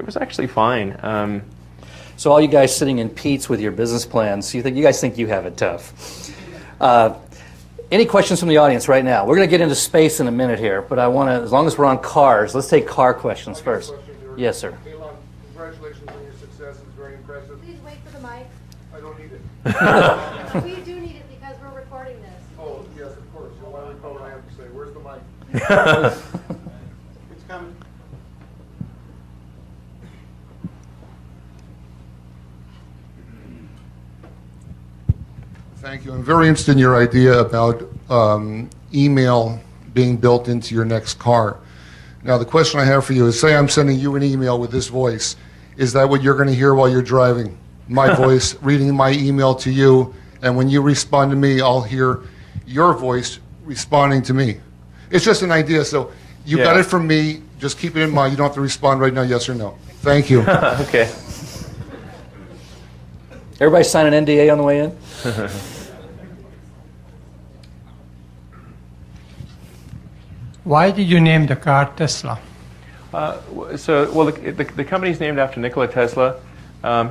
was actually fine. So all you guys sitting in Pete's with your business plans, you guys think you have it tough. Any questions from the audience right now? We're going to get into space in a minute here, but I want to, as long as we're on cars, let's take car questions first. Yes, sir. Elon, congratulations on your success. It's very impressive. Please wait for the mic. I don't need it. We do need it because we're recording this. Oh, yes, of course. So while we record, I have to say, where's the mic? It's coming. Thank you. I'm very interested in your idea about email being built into your next car. Now, the question I have for you is, say I'm sending you an email with this voice. Is that what you're going to hear while you're driving? My voice reading my email to you, and when you respond to me, I'll hear your voice responding to me. It's just an idea, so you got it from me. Just keep it in mind. You don't have to respond right now, yes or no. Thank you. Okay. Everybody sign an NDA on the way in? Why did you name the car Tesla? The company's named after Nikola Tesla,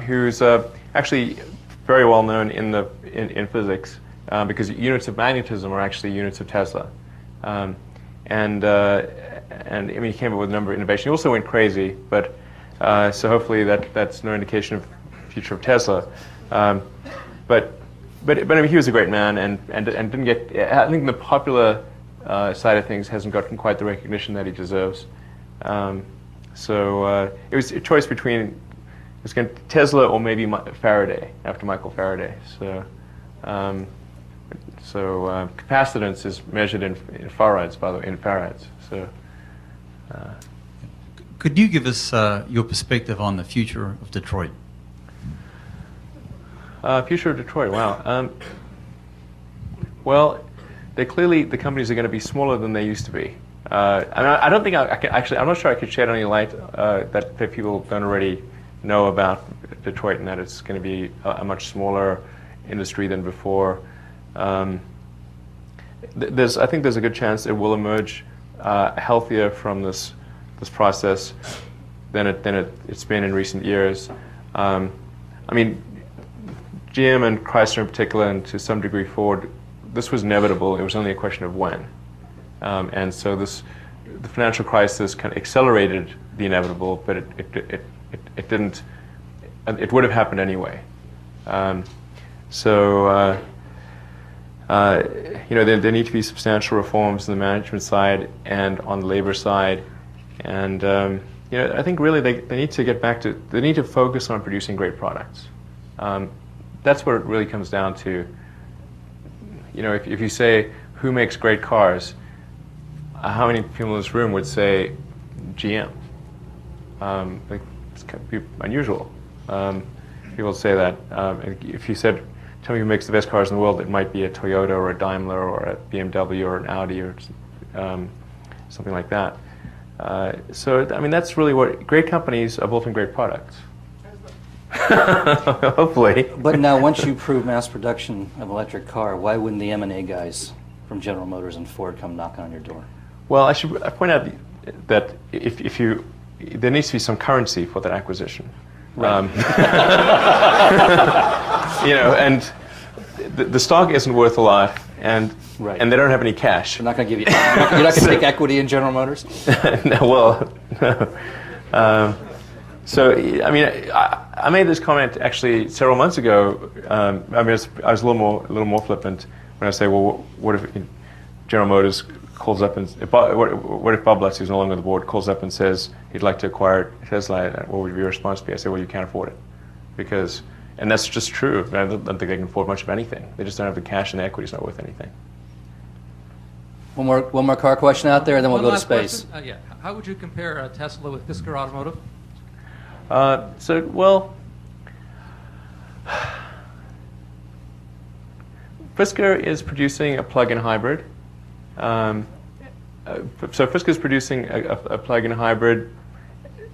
who's actually very well known in physics, because units of magnetism are actually units of Tesla, and I mean, he came up with a number of innovations. He also went crazy, but so hopefully that's no indication of the future of Tesla. But I mean, he was a great man, and didn't get. I think the popular side of things hasn't gotten quite the recognition that he deserves. So it was a choice between Tesla or maybe Faraday, after Michael Faraday. So So capacitance is measured in farads, by the way, in farads. So. Could you give us your perspective on the future of Detroit? Future of Detroit, wow. Well, the companies are going to be smaller than they used to be. I don't think I can actually. I'm not sure I could shed any light that people don't already know about Detroit, and that it's going to be a much smaller industry than before. I think there's a good chance it will emerge healthier from this process than it's been in recent years. I mean, GM and Chrysler in particular, and to some degree Ford, this was inevitable. It was only a question of when. And so the financial crisis kind of accelerated the inevitable, but it didn't. It would have happened anyway. There need to be substantial reforms on the management side and on the labor side, and I think really they need to get back to. They need to focus on producing great products. That's what it really comes down to. If you say who makes great cars, how many people in this room would say GM? It's kind of unusual. People would say that. If you said, tell me who makes the best cars in the world, it might be a Toyota or a Daimler or a BMW or an Audi or something like that. So, I mean, that's really what great companies are built in great products. Hopefully. But now, once you prove mass production of electric car, why wouldn't the M&A guys from General Motors and Ford come knocking on your door? Well, I point out that if there needs to be some currency for that acquisition. Right. And the stock isn't worth a lot, and right. And they don't have any cash. They're not going to give you. You're not going to take equity in General Motors. No. So, I mean, I made this comment actually several months ago. I was a little more flippant when I say, well, what if General Motors calls up and what if Bob Lutz, who's no longer on the board, calls up and says he'd like to acquire Tesla? What would your response be? I say, well, you can't afford it, and that's just true. I don't think they can afford much of anything. They just don't have the cash, and the equity's not worth anything. One more car question out there, and then we'll go to space. How would you compare Tesla with Fisker Automotive? Fisker is producing a plug-in hybrid. So Fisker is producing a plug-in hybrid.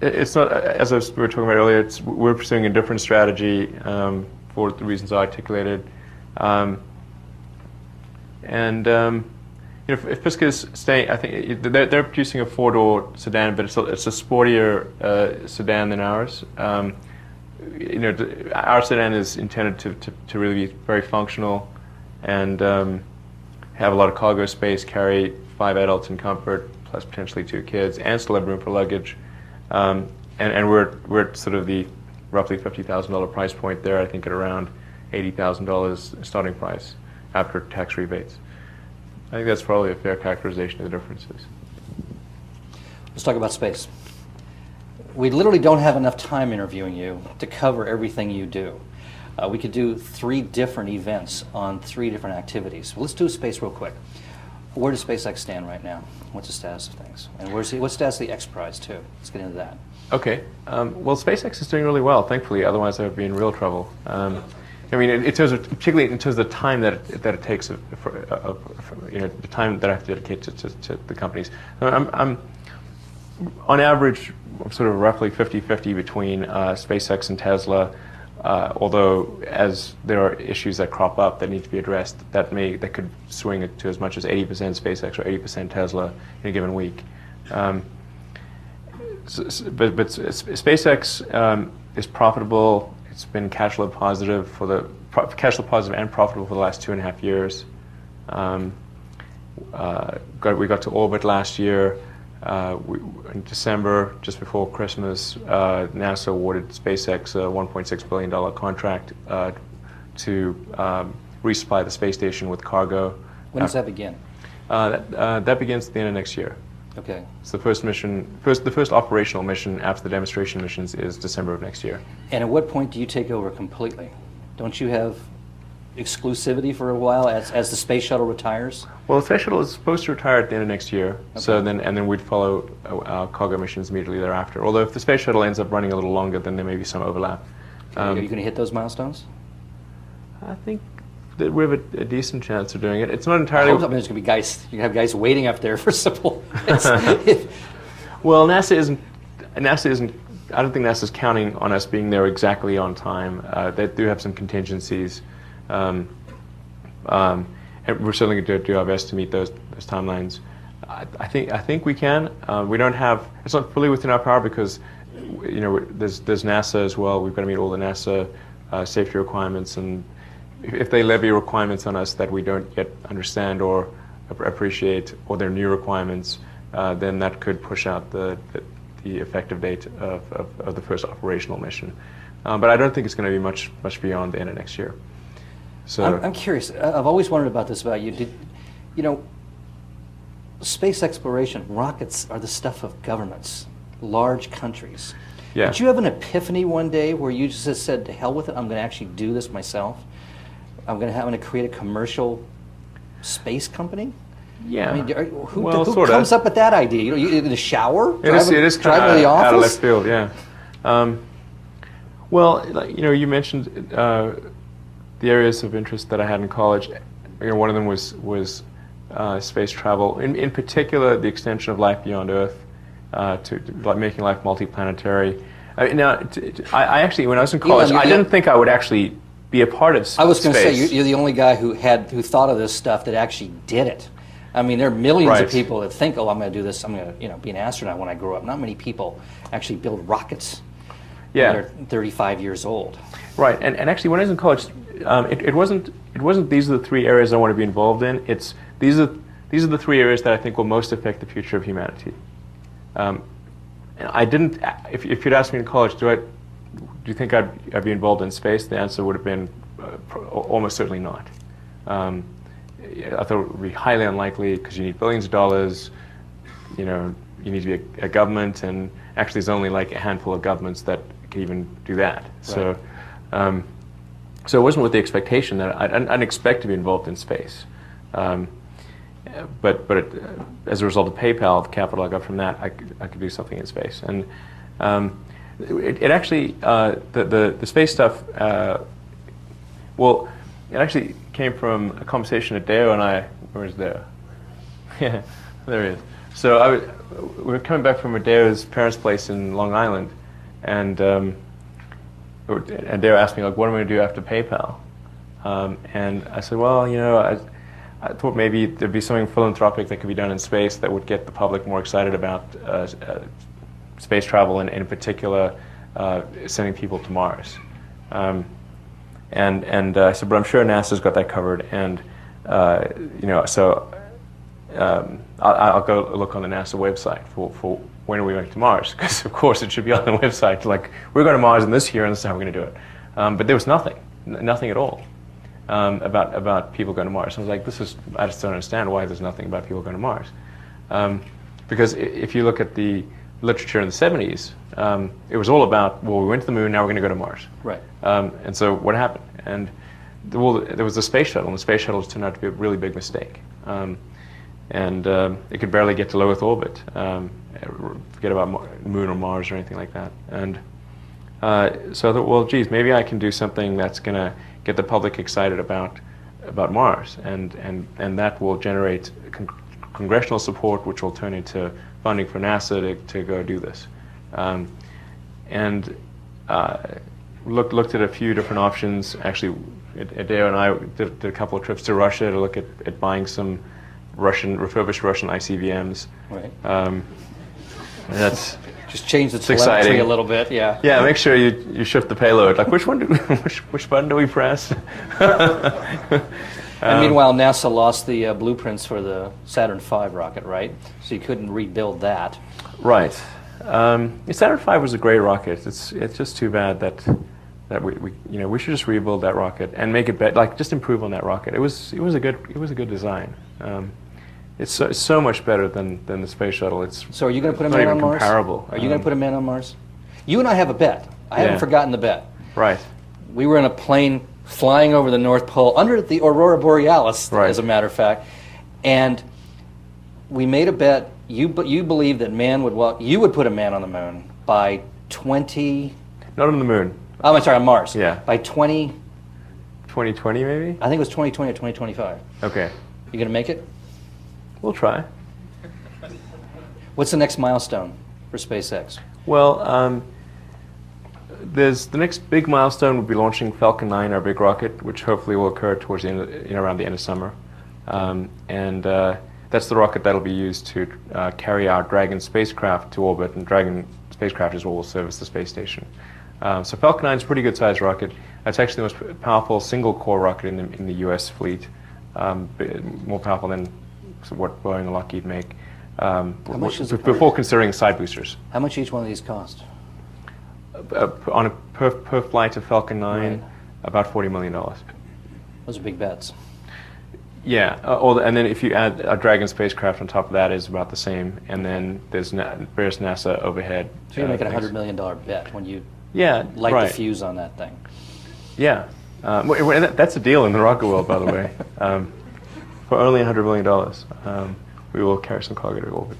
It's not, as we were talking about earlier, we're pursuing a different strategy for the reasons I articulated. If Fisker is staying, I think they're producing a four-door sedan, but it's a sportier sedan than ours. Our sedan is intended to really be very functional and have a lot of cargo space, carry 5 adults in comfort, plus potentially 2 kids, and still have room for luggage. And we're at sort of the roughly $50,000 price point there. I think at around $80,000 starting price after tax rebates. I think that's probably a fair characterization of the differences. Let's talk about space. We literally don't have enough time interviewing you to cover everything you do. We could do 3 different events on 3 different activities. Well, let's do space real quick. Where does SpaceX stand right now? What's the status of things? And what's the status of the X Prize, too? Let's get into that. Okay. Well, SpaceX is doing really well, thankfully. Otherwise, I would be in real trouble. I mean, particularly in terms of the time that it takes, the time that I have to dedicate to the companies. I'm on average, sort of roughly 50-50 between SpaceX and Tesla. Although, as there are issues that crop up that need to be addressed, that could swing it to as much as 80% SpaceX or 80% Tesla in a given week. But SpaceX is profitable. It's been cash flow positive and profitable for the last 2.5 years. We got to orbit last year. In December, just before Christmas, NASA awarded SpaceX a $1.6 billion contract to resupply the space station with cargo. When does that begin? That begins at the end of next year. Okay. So the first operational mission after the demonstration missions is December of next year. And at what point do you take over completely? Don't you have exclusivity for a while as the space shuttle retires? Well, the space shuttle is supposed to retire at the end of next year. Okay. So then we'd follow cargo missions immediately thereafter. Although if the space shuttle ends up running a little longer, then there may be some overlap. Are you going to hit those milestones? I think that we have a decent chance of doing it. It's not entirely. I mean, there's going to be guys. You have guys waiting up there for simple. Well, NASA isn't. I don't think NASA's counting on us being there exactly on time. They do have some contingencies, and we're certainly going to do our best to meet those timelines. I think we can. We don't have. It's not fully within our power because, there's NASA as well. We've got to meet all the NASA safety requirements, and if they levy requirements on us that we don't yet understand or appreciate, or they're new requirements, then that could push out the effective date of the first operational mission. But I don't think it's going to be much beyond the end of next year. So I'm curious. I've always wondered about this about you. Space exploration, rockets are the stuff of governments, large countries. Yeah. Did you have an epiphany one day where you just said, to hell with it, I'm going to actually do this myself? I'm going to create a commercial space company? Yeah. I mean, who sort comes of. up with that idea? You in the shower? It is kind to the office? out of left field, yeah. Well, you mentioned the areas of interest that I had in college. One of them was space travel. In particular, the extension of life beyond Earth, to like making life multiplanetary. I actually, when I was in college, I didn't think I would actually be a part of space. I was going to say, you're the only guy who thought of this stuff that actually did it. I mean, there are millions of people that think, I'm going to do this. I'm going to, be an astronaut when I grow up. Not many people actually build rockets when they're 35 years old. Right, and actually, when I was in college, it wasn't these are the three areas I want to be involved in. It's these are the three areas that I think will most affect the future of humanity. And I didn't. If you'd asked me in college, do you think I'd be involved in space? The answer would have been almost certainly not. I thought it would be highly unlikely because you need billions of dollars. You need to be a government, and actually, there's only like a handful of governments that can even do that. Right. So it wasn't with the expectation that I didn't expect to be involved in space. But as a result of PayPal, the capital I got from that, I could do something in space. And it actually the space stuff. It actually came from a conversation that Deo and I. Where's Deo? Yeah, there he is. So we were coming back from Deo's parents' place in Long Island, and Deo asked me, like, what am I going to do after PayPal? And I said, well, I thought maybe there'd be something philanthropic that could be done in space that would get the public more excited about space travel, and in particular, sending people to Mars. And I said, but I'm sure NASA's got that covered, and so I'll go look on the NASA website for when are we going to Mars, because of course it should be on the website, like, we're going to Mars in this year and this is how we're going to do it. But there was nothing at all about people going to Mars. I was like, I just don't understand why there's nothing about people going to Mars. Because if you look at the literature in the 70s, it was all about, we went to the moon, now we're going to go to Mars. Right. And so what happened? And there was the space shuttle, and the space shuttle turned out to be a really big mistake. And it could barely get to low Earth orbit. Forget about moon or Mars or anything like that. And so I thought, well, geez, maybe I can do something that's going to get the public excited about Mars, and that will generate congressional support, which will turn into funding for NASA to go do this. And looked at a few different options. Actually, Deo and I did a couple of trips to Russia to look at buying some refurbished Russian ICBMs. Right. That's just change the telemetry a little bit. Yeah. Yeah. Make sure you shift the payload. Like, which button do we press? And meanwhile, NASA lost the blueprints for the Saturn V rocket, right? So you couldn't rebuild that. Right. Saturn V was a great rocket. It's just too bad that we should just rebuild that rocket and make it better. Like, just improve on that rocket. It was a good design. It's so much better than the space shuttle. So are you going to put a man on Mars? Comparable. Are you going to put a man on Mars? You and I have a bet. I haven't forgotten the bet. Right. We were in a plane flying over the North Pole under the Aurora Borealis, Right. as a matter of fact, and we made a bet. You believe that man would walk. You would put a man on the moon by 20. Not on the moon. Oh, I'm sorry, on Mars. Yeah. By 20. 2020 maybe? I think it was 2020 or 2025. Okay. You gonna make it? We'll try. What's the next milestone for SpaceX? Well, there's the next big milestone will be launching Falcon 9, our big rocket, which hopefully will occur towards the end, around the end of summer. And that's the rocket that'll be used to carry our Dragon spacecraft to orbit, and Dragon spacecraft is what will service the space station. So Falcon 9 is a pretty good sized rocket. It's actually the most powerful single core rocket in the U.S. fleet, more powerful than what Boeing and Lockheed make. much is it before considering side boosters? How much each one of these cost? On a per flight of Falcon 9, Right. about $40 million. Those are big bets. Yeah, and then if you add a Dragon spacecraft on top of that, is about the same. And then there's various NASA overhead. So you're making a things. $100 million bet when you Yeah, light right. the fuse on that thing. Yeah, that's a deal in the rocket world, by the way. For only $100 million, we will carry some cargo to orbit.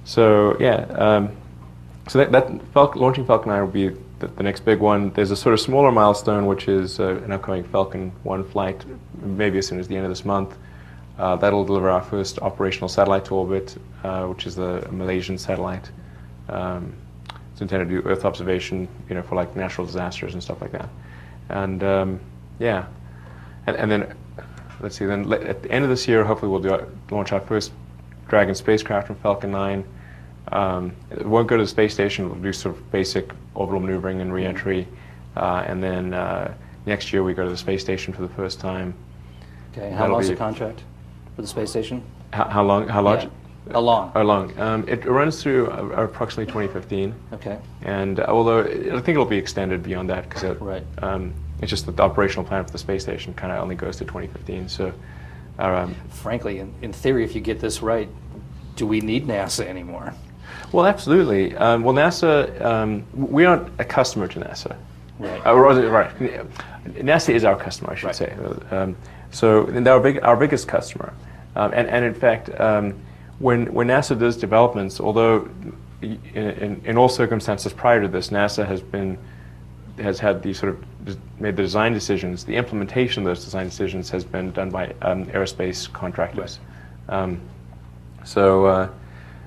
So yeah, so launching Falcon 9 will be the next big one. There's a sort of smaller milestone, which is an upcoming Falcon 1 flight, maybe as soon as the end of this month. That'll deliver our first operational satellite to orbit, which is the Malaysian satellite. It's intended to do Earth observation, for like natural disasters and stuff like that. And yeah, and then let's see. Then at the end of this year, hopefully we'll launch our first Dragon spacecraft from Falcon 9. It won't go to the space station. We'll do sort of basic orbital maneuvering and re-entry, and then next year we go to the space station for the first time. Okay. How long is the contract for the space station? How long? How large? Yeah. How long? How long? It runs through approximately 2015. Okay. And although I think it'll be extended beyond that, because Right. It's just that the operational plan for the space station kind of only goes to 2015. So, Frankly, in theory, if you get this right, do we need NASA anymore? well, absolutely. Well, NASA, we aren't a customer to NASA. Right. Right. NASA is our customer, I should Right. say. So and they're our biggest customer. And in fact, when NASA does developments, although in all circumstances prior to this, NASA has had these sort of made the design decisions. The implementation of those design decisions has been done by aerospace contractors. So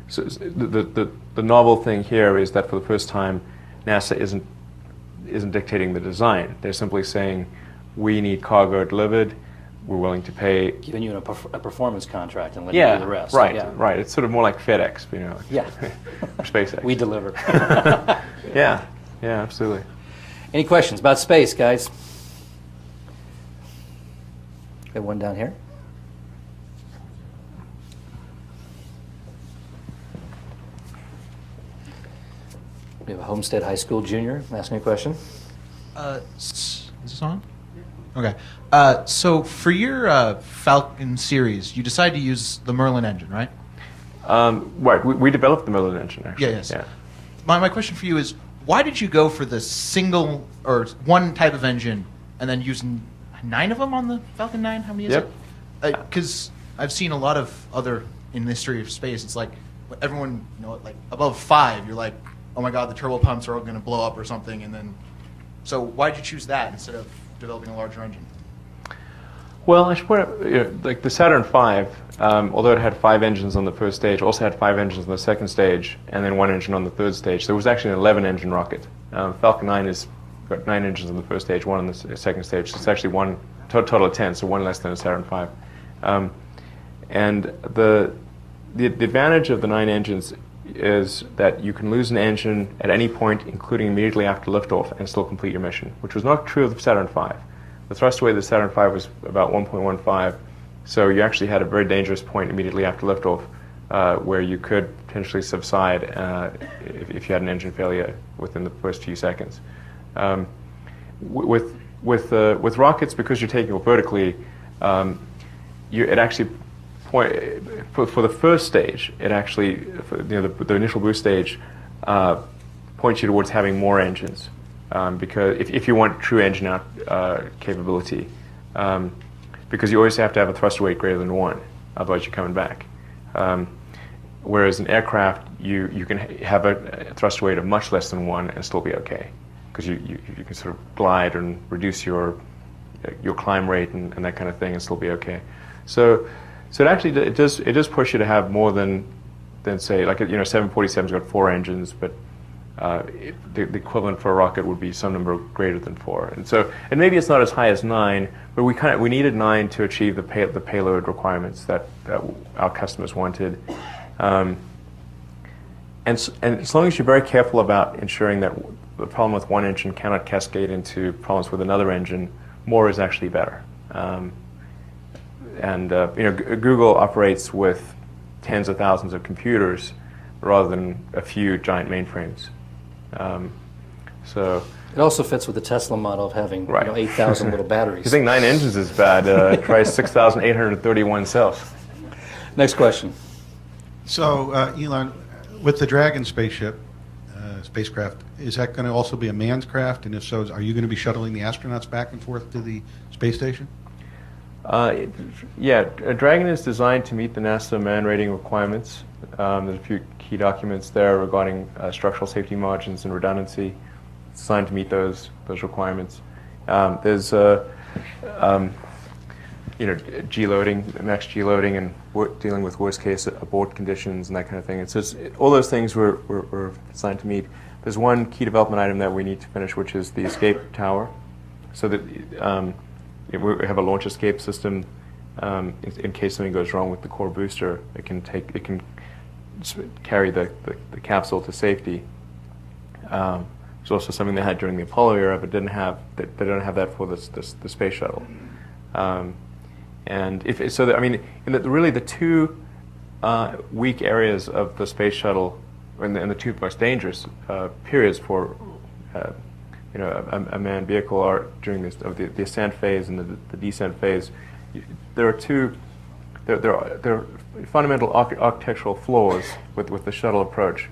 the novel thing here is that for the first time, NASA isn't dictating the design. They're simply saying, we need cargo delivered. We're willing to pay. Giving you a performance contract and letting you do the rest. Right, Yeah. right. It's sort of more like FedEx, Yeah. or SpaceX. We deliver. Yeah, absolutely. Any questions about space, guys? Got one down here. We have a Homestead High School junior asking a question. Is this on? Okay. So for your Falcon series, you decided to use the Merlin engine, right? Right. We developed the Merlin engine, actually. Yeah, yes. Yeah. My question for you is, why did you go for the single or one type of engine and then using 9 of them on the Falcon 9? How many is Yep. it? Because I've seen a lot of other in the history of space. It's like everyone, like above 5, you're like, oh my God, the turbo pumps are all going to blow up or something. And then, so why did you choose that instead of developing a larger engine? Well, I should point out, like the Saturn V, although it had 5 engines on the first stage, also had 5 engines on the second stage, and then 1 engine on the third stage. So it was actually an 11-engine rocket. Falcon 9 has got 9 engines on the first stage, 1 on the second stage. So it's actually one total of 10, so 1 less than a Saturn V. And the advantage of the 9 engines is that you can lose an engine at any point, including immediately after liftoff, and still complete your mission, which was not true of the Saturn V. The thrust weight of the Saturn V was about 1.15, so you actually had a very dangerous point immediately after liftoff, where you could potentially subside if you had an engine failure within the first few seconds. With rockets, because you're taking off vertically, it actually for the first stage, it actually the initial boost stage points you towards having more engines. because if you want true engine out capability, because you always have to have a thrust weight greater than 1, otherwise you're coming back. Whereas in aircraft, you can have a thrust weight of much less than 1 and still be okay, because you can sort of glide and reduce your climb rate and that kind of thing and still be okay. So it actually it does push you to have more than say, like, 747's got 4 engines, but the equivalent for a rocket would be some number greater than 4. And maybe it's not as high as 9, but we needed 9 to achieve the payload requirements that our customers wanted. And as long as you're very careful about ensuring that the problem with one engine cannot cascade into problems with another engine, more is actually better. Google operates with tens of thousands of computers rather than a few giant mainframes. It also fits with the Tesla model of having 8,000 little batteries. If you think 9 engines is bad, try 6,831 cells. Next question. So, Elon, with the Dragon spacecraft, is that going to also be a manned craft? And if so, are you going to be shuttling the astronauts back and forth to the space station? Dragon is designed to meet the NASA man rating requirements. There's a few key documents there regarding structural safety margins and redundancy. It's designed to meet those requirements. There's G-loading, max G-loading, and dealing with worst-case abort conditions and that kind of thing. It's just all those things we're designed to meet. There's one key development item that we need to finish, which is the escape tower, so that we have a launch escape system in case something goes wrong with the core booster. It can carry the capsule to safety. It's also something they had during the Apollo era, but they don't have that for the space shuttle. Really the two weak areas of the space shuttle, and the two most dangerous periods for a manned vehicle are during the ascent phase and the descent phase. There are fundamental architectural flaws with the shuttle approach.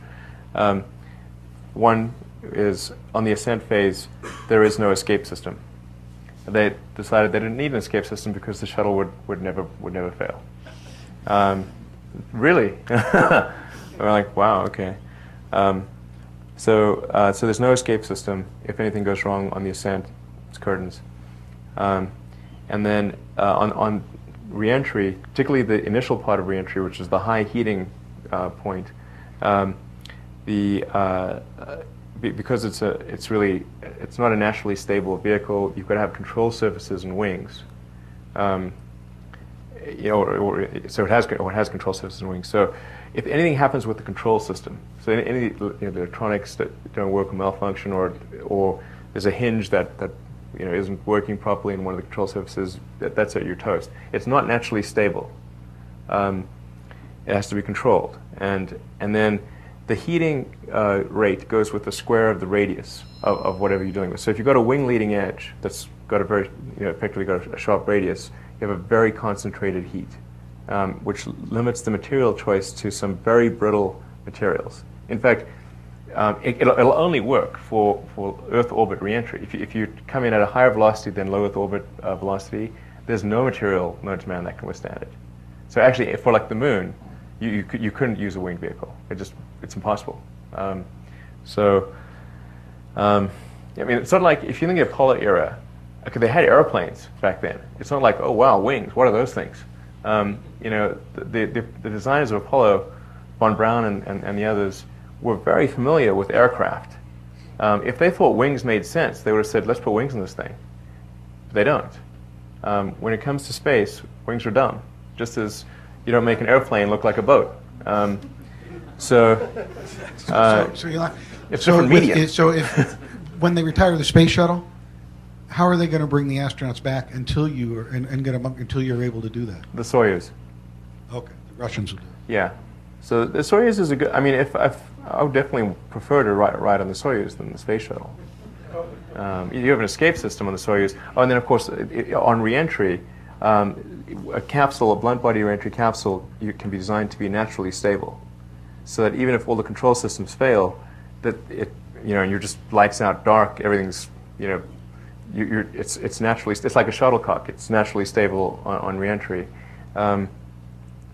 One is on the ascent phase, there is no escape system. They decided they didn't need an escape system because the shuttle would never fail. Really? We're like, wow, okay. So there's no escape system. If anything goes wrong on the ascent, it's curtains. And then on reentry, particularly the initial part of reentry, which is the high heating point, because it's not a naturally stable vehicle. You've got to have control surfaces and wings. So it has control surfaces and wings. So if anything happens with the control system, so any the electronics that don't work or malfunction, or there's a hinge that isn't working properly in one of the control surfaces, that's it, you're toast. It's not naturally stable. It has to be controlled, and then the heating rate goes with the square of the radius of whatever you're dealing with. So if you've got a wing leading edge that's got a very, effectively got a sharp radius, you have a very concentrated heat, which limits the material choice to some very brittle materials. In fact, it'll only work for Earth orbit reentry. If you come in at a higher velocity than low Earth orbit velocity, there's no material known to man that can withstand it. So actually, for like the moon, you couldn't use a winged vehicle. It's impossible. It's sort of like if you think of the Apollo era, okay, they had airplanes back then. It's not like, oh wow, wings, what are those things? The designers of Apollo, von Braun and the others, were very familiar with aircraft. If they thought wings made sense, they would have said, let's put wings in this thing. But they don't. When it comes to space, wings are dumb, just as you don't make an airplane look like a boat. It's different media. So if when they retire the space shuttle, how are they going to bring the astronauts back until you and get them up until you're able to do that? The Soyuz. Okay, the Russians will do it. Yeah. So the Soyuz is a good. I mean, I would definitely prefer to ride on the Soyuz than the space shuttle. You have an escape system on the Soyuz. Oh, and then of course on reentry, a capsule, a blunt body reentry capsule, can be designed to be naturally stable, so that even if all the control systems fail, that and you're just lights out, dark, everything's, it's naturally, it's like a shuttlecock. It's naturally stable on reentry, and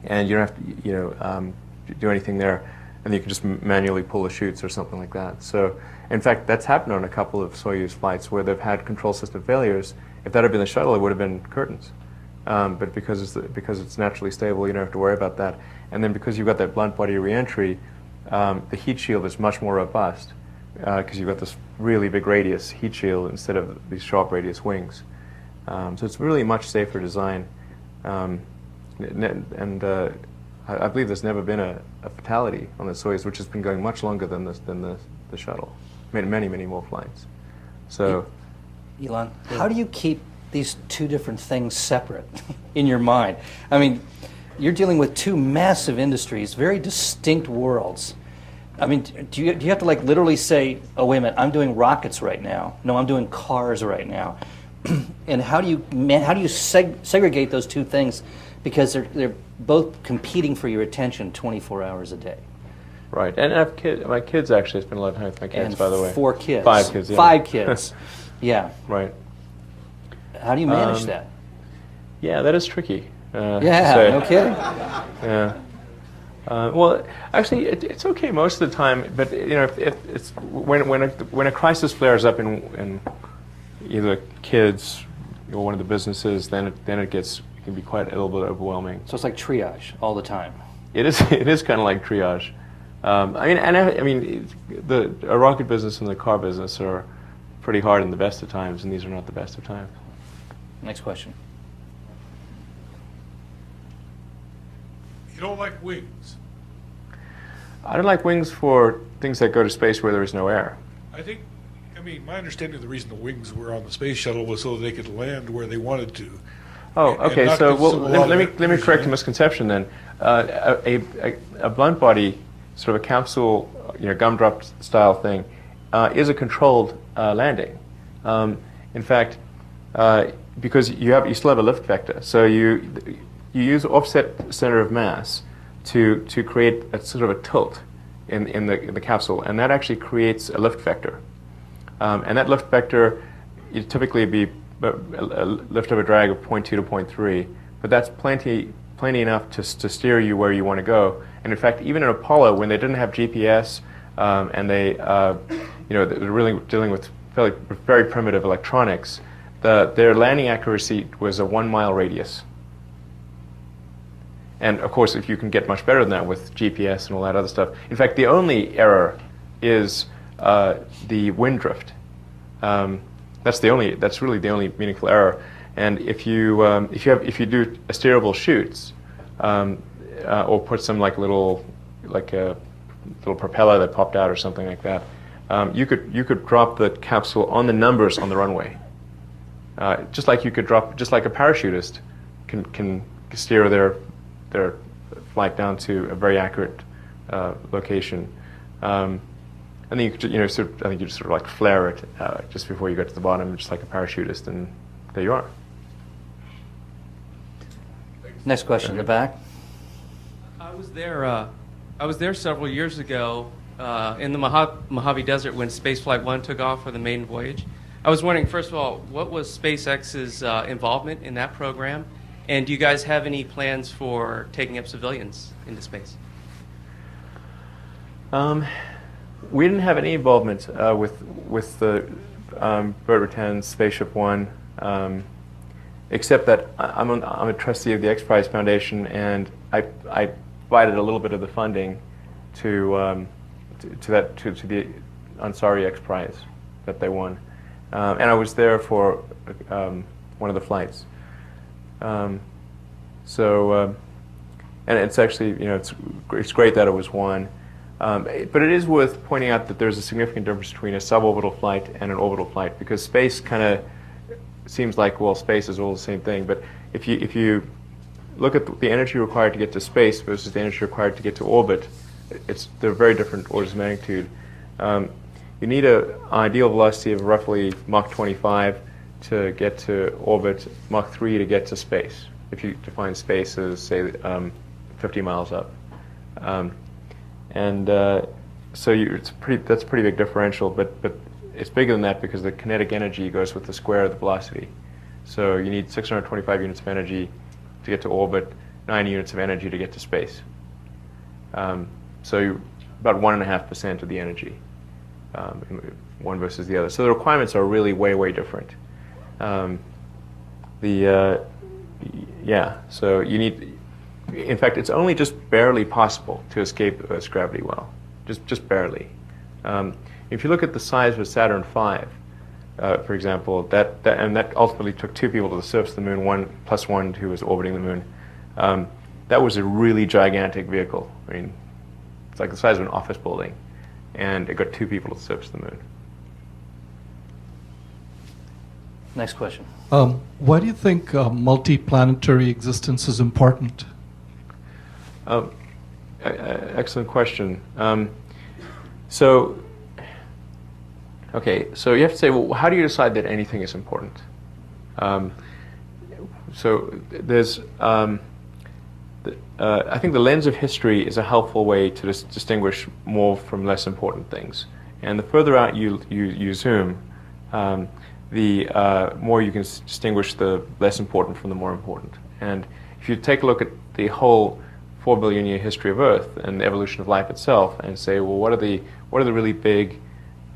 you don't have to, do anything there, and you can just manually pull the chutes or something like that. So, in fact, that's happened on a couple of Soyuz flights where they've had control system failures. If that had been the shuttle, it would have been curtains. But because it's naturally stable, you don't have to worry about that. And then because you've got that blunt body reentry, the heat shield is much more robust because you've got this really big radius heat shield instead of these sharp radius wings. So it's really a much safer design. I believe there's never been a fatality on the Soyuz, which has been going much longer than the shuttle. Many more flights. So, Elon, how do you keep these two different things separate in your mind? I mean, you're dealing with two massive industries, very distinct worlds. I mean, do you have to like literally say, oh, wait a minute, I'm doing rockets right now. No, I'm doing cars right now. And how do you segregate those two things? Because they're both competing for your attention 24 hours a day. Right, and I have my kids actually spend a lot of time with my kids, And by the way. 4 kids. 5 kids, yeah. 5 kids. Yeah. Right. How do you manage that? Yeah, that is tricky. Yeah, no kidding. Yeah. Well, actually, it's okay most of the time. But if it's when a crisis flares up in either kids or one of the businesses, then it can be quite a little bit overwhelming. So it's like triage all the time. It is. It is kind of like triage. I mean, a rocket business and the car business are pretty hard in the best of times, and these are not the best of times. Next question. You don't like wings. I don't like wings for things that go to space where there is no air. I mean, my understanding of the reason the wings were on the space shuttle was so they could land where they wanted to. Oh, okay. So let me correct a misconception then. A blunt body, sort of a capsule, gumdrop style thing, is a controlled landing. In fact, because you still have a lift vector, so you use offset center of mass to create a sort of a tilt in the capsule, and that actually creates a lift vector. And that lift vector, would typically be a lift of a drag of 0.2 to 0.3, but that's plenty enough to steer you where you want to go. And in fact, even in Apollo, when they didn't have GPS and they were really dealing with very primitive electronics, their landing accuracy was a 1 mile radius. And of course, if you can get much better than that with GPS and all that other stuff. In fact, the only error is the wind drift. That's really the only meaningful error. And if you do steerable chutes, or put some like a little propeller that popped out or something like that, you could drop the capsule on the numbers on the runway. Just like a parachutist can steer their flight down to a very accurate location. And then you could, I think you just sort of like flare it just before you get to the bottom, just like a parachutist, and there you are. Next question in the back. I was there several years ago in the Mojave Desert when Spaceflight 1 took off for the maiden voyage. I was wondering, first of all, what was SpaceX's involvement in that program? And do you guys have any plans for taking up civilians into space? We didn't have any involvement with the Bird Rattan's Spaceship One, except that I'm a trustee of the X Prize Foundation, and I provided a little bit of the funding to the Ansari X Prize that they won, and I was there for one of the flights. And it's actually it's great that it was won. But it is worth pointing out that there's a significant difference between a suborbital flight and an orbital flight, because space kind of seems like, well, space is all the same thing. But if you look at the energy required to get to space versus the energy required to get to orbit, they're very different orders of magnitude. You need an ideal velocity of roughly Mach 25 to get to orbit, Mach 3 to get to space, if you define space as, say, 50 miles up. And that's a pretty big differential, but it's bigger than that because the kinetic energy goes with the square of the velocity. So you need 625 units of energy to get to orbit, 9 units of energy to get to space. So you're about 1.5% of the energy, one versus the other. So the requirements are really way, way different. So you need, in fact, it's only just barely possible to escape Earth's gravity well, just barely. If you look at the size of Saturn V, for example, that ultimately took 2 people to the surface of the moon, one plus one who was orbiting the moon. That was a really gigantic vehicle. I mean, it's like the size of an office building, and it got 2 people to the surface of the moon. Next question. Why do you think multiplanetary existence is important? Excellent question. So you have to say, well, how do you decide that anything is important? So there's, I think the lens of history is a helpful way to distinguish more from less important things. And the further out you zoom, the more you can distinguish the less important from the more important. And if you take a look at the whole 4 billion year history of Earth and the evolution of life itself, and say, well, what are the really big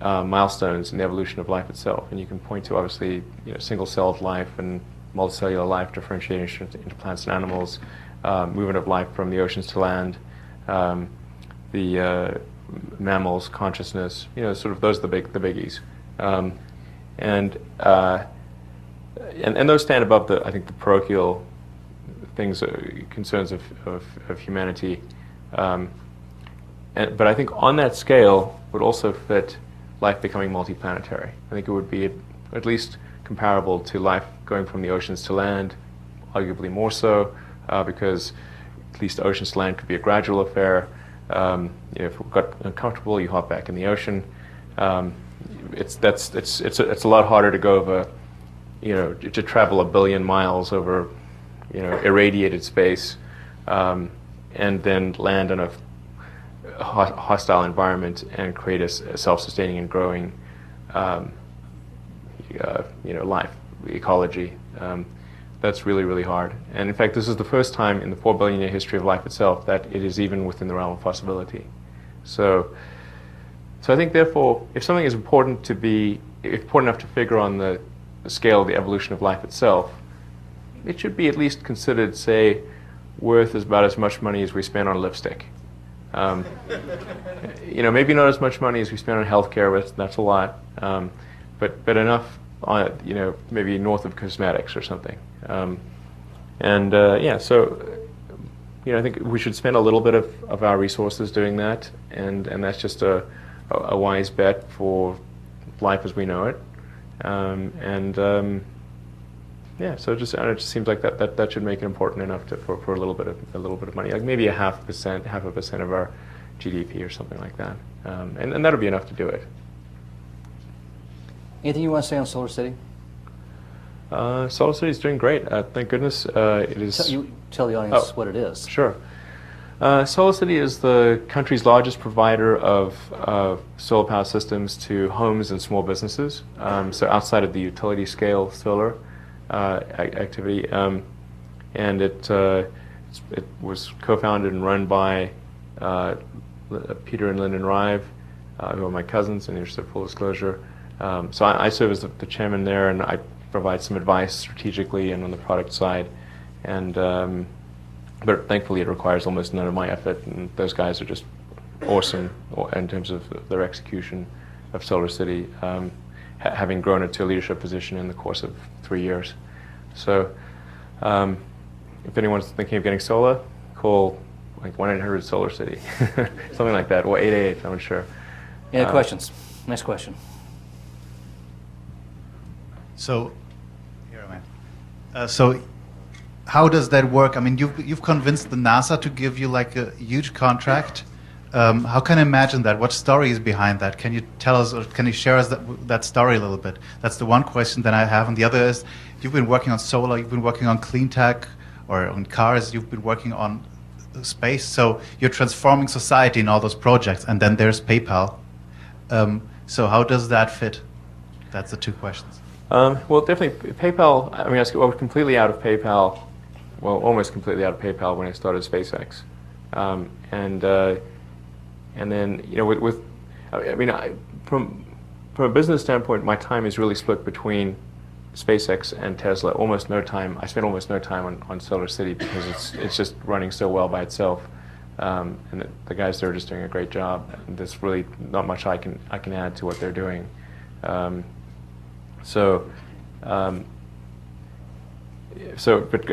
milestones in the evolution of life itself? And you can point to, obviously, single-celled life and multicellular life, differentiation into plants and animals, movement of life from the oceans to land, the mammals, consciousness. Sort of those are the biggies. And those stand above I think the parochial things, concerns of humanity. But I think on that scale would also fit life becoming multiplanetary. I think it would be at least comparable to life going from the oceans to land, arguably more so, because at least oceans to land could be a gradual affair. If it got uncomfortable, you hop back in the ocean. It's a lot harder to go over, to travel 1 billion miles over, irradiated space, and then land in a hostile environment and create a self-sustaining and growing, life, ecology. That's really, really hard. And in fact, this is the first time in the 4 billion year history of life itself that it is even within the realm of possibility. So I think, therefore, if something is important enough to figure on the scale of the evolution of life itself, it should be at least considered, say, worth about as much money as we spend on lipstick. Maybe not as much money as we spend on healthcare, but that's a lot. But enough on, maybe north of cosmetics or something. I think we should spend a little bit of our resources doing that, and that's just a wise bet for life as we know it. So it just seems like that should make it important enough for a little bit of money, like maybe 0.5% of our GDP or something like that, and that'll be enough to do it. Anything you want to say on Solar City? Solar City is doing great. Thank goodness. It is. You tell the audience what it is. Sure. Solar City is the country's largest provider of solar power systems to homes and small businesses. So outside of the utility scale solar activity, and it was co-founded and run by Peter and Lyndon Rive, who are my cousins, and here's full disclosure. So I serve as the chairman there, and I provide some advice strategically and on the product side. And but thankfully it requires almost none of my effort, and those guys are just awesome in terms of their execution of Solar City, having grown it to a leadership position in the course of 3 years. So if anyone's thinking of getting solar, call like 1-800-SOLAR CITY, something like that, or 888, I'm not sure. Any questions? Next question. So, so how does that work? I mean, you've convinced the NASA to give you like a huge contract. How can I imagine that? What story is behind that? Can you tell us, or can you share us that story a little bit? That's the one question that I have. And the other is, you've been working on solar, you've been working on clean tech, or on cars, you've been working on space. So you're transforming society in all those projects, and then there's PayPal. So how does that fit? That's the two questions. Well, definitely PayPal. I mean, I was completely out of PayPal. Well, almost completely out of PayPal when I started SpaceX, and then from a business standpoint, my time is really split between SpaceX and Tesla. Almost no time. I spend almost no time on Solar City because it's just running so well by itself, and the guys there are just doing a great job. And there's really not much I can add to what they're doing. But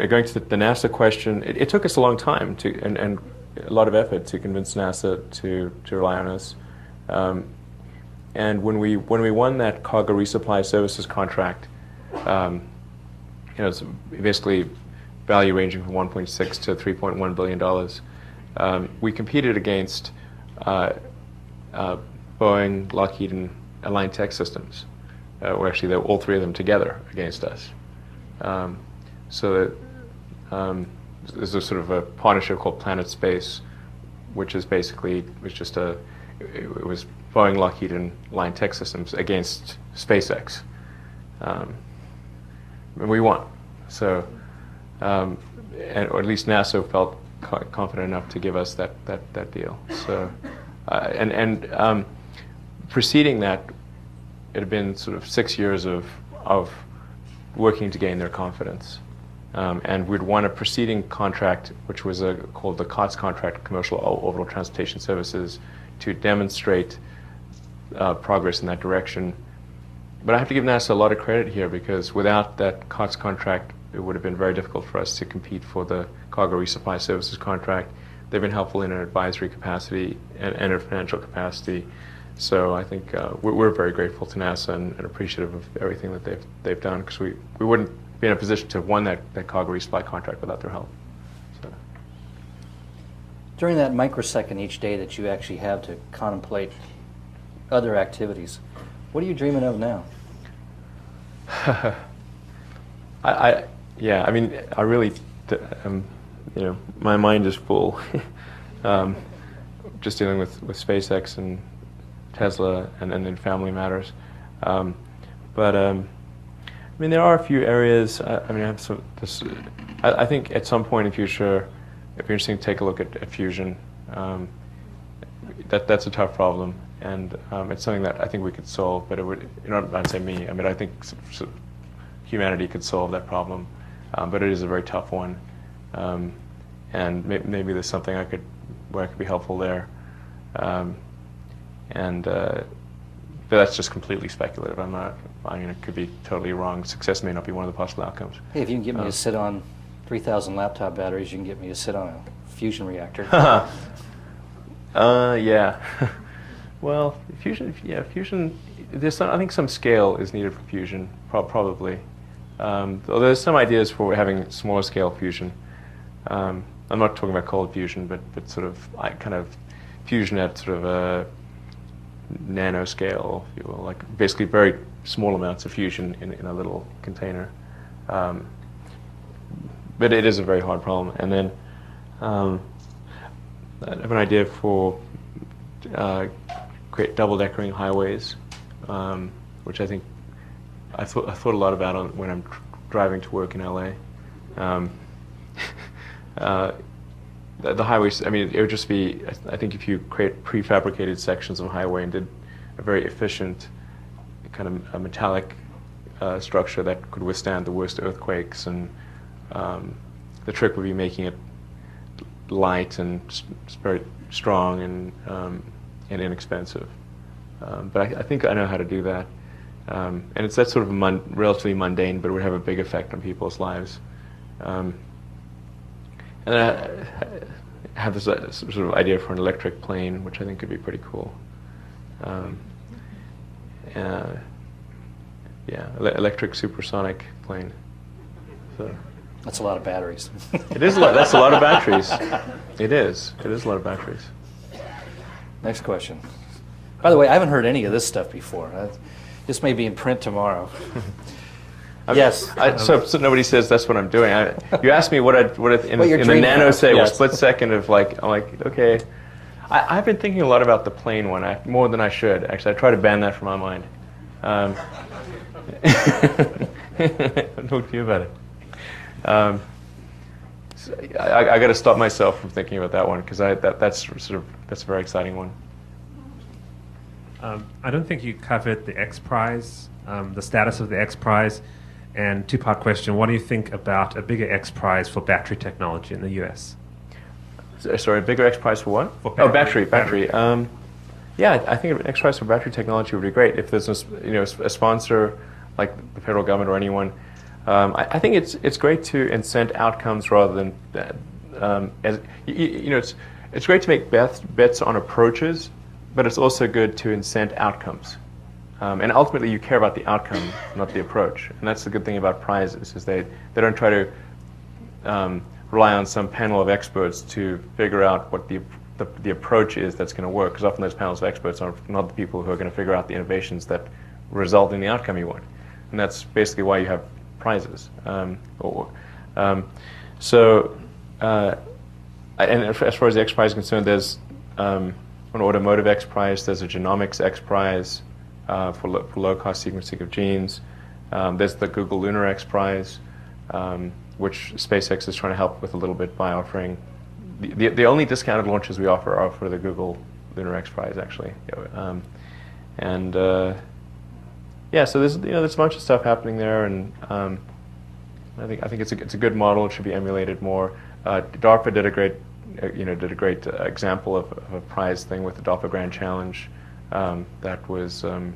going to the NASA question, it took us a long time and a lot of effort to convince NASA to rely on us. And when we won that cargo resupply services contract, it's basically value ranging from 1.6 to 3.1 billion dollars. We competed against Boeing, Lockheed, and Align Tech Systems. Well, actually, they were all three of them together against us. There's a sort of a partnership called Planet Space, which is basically it was Boeing, Lockheed, and Align Tech Systems against SpaceX, and we won. So, or at least NASA felt confident enough to give us that deal. So, preceding that, it had been sort of 6 years of working to gain their confidence. And we'd won a preceding contract, which was called the COTS contract, Commercial Orbital Transportation Services, to demonstrate progress in that direction. But I have to give NASA a lot of credit here, because without that COTS contract, it would have been very difficult for us to compete for the Cargo Resupply Services contract. They've been helpful in an advisory capacity and a financial capacity. So I think we're very grateful to NASA and appreciative of everything that they've done, because we wouldn't be in a position to have won that cargo resupply contract without their help. So. During that microsecond each day that you actually have to contemplate other activities, what are you dreaming of now? I really, my mind is full. Just dealing with SpaceX and Tesla and then family matters. There are a few areas. I think at some point in the future, it'd be interesting to take a look at fusion. That's a tough problem, and it's something that I think we could solve. But it would, I'd say me. I think humanity could solve that problem, but it is a very tough one. And maybe there's something where I could be helpful there. But that's just completely speculative. It could be totally wrong. Success may not be one of the possible outcomes. Hey, if you can get me to sit on 3,000 laptop batteries, you can get me to sit on a fusion reactor. Yeah. Well, fusion. I think some scale is needed for fusion, probably. Although there's some ideas for having smaller scale fusion. I'm not talking about cold fusion, but sort of kind of fusion at sort of a nanoscale, if you will, like basically very small amounts of fusion in a little container. But it is a very hard problem. And then I have an idea for create double-deckering highways, which I think I thought a lot about when I'm driving to work in LA. The highways, it would just be, I think if you create prefabricated sections of highway and did a very efficient kind of a metallic structure that could withstand the worst earthquakes, and the trick would be making it light and very strong and inexpensive. But I think I know how to do that. And it's that sort of relatively mundane, but it would have a big effect on people's lives. And then I have this sort of idea for an electric plane, which I think could be pretty cool. Electric supersonic plane. So. That's a lot of batteries. It is a lot. That's a lot of batteries. It is. It is a lot of batteries. Next question. By the way, I haven't heard any of this stuff before. This may be in print tomorrow. Yes. So nobody says that's what I'm doing. You asked me what in What you're the dreaming of, nanosecond, yes. split second of like, I'm like, okay. I've been thinking a lot about the plane one, more than I should. Actually, I try to ban that from my mind. I'll talk to you about it. So I got to stop myself from thinking about that one because that's a very exciting one. I don't think you covered the X Prize, the status of the X Prize, and two-part question. What do you think about a bigger X Prize for battery technology in the US? Sorry, a bigger X Prize for what? For battery. battery. Yeah, I think an X Prize for battery technology would be great if there's a sponsor like the federal government or anyone. I think it's great to incent outcomes rather than it's great to make bets on approaches, but it's also good to incent outcomes. And ultimately, you care about the outcome, not the approach. And that's the good thing about prizes is they don't try to rely on some panel of experts to figure out what the approach is that's going to work, because often those panels of experts are not the people who are going to figure out the innovations that result in the outcome you want. And that's basically why you have prizes. And as far as the X Prize is concerned, there's an automotive X Prize, there's a genomics X Prize for low-cost sequencing of genes. There's the Google Lunar X Prize, which SpaceX is trying to help with a little bit by offering. The only discounted launches we offer are for the Google Lunar X Prize, actually. So there's a bunch of stuff happening there, and I think it's a good model. It should be emulated more. DARPA did a great example of a prize thing with the DARPA Grand Challenge. That was there's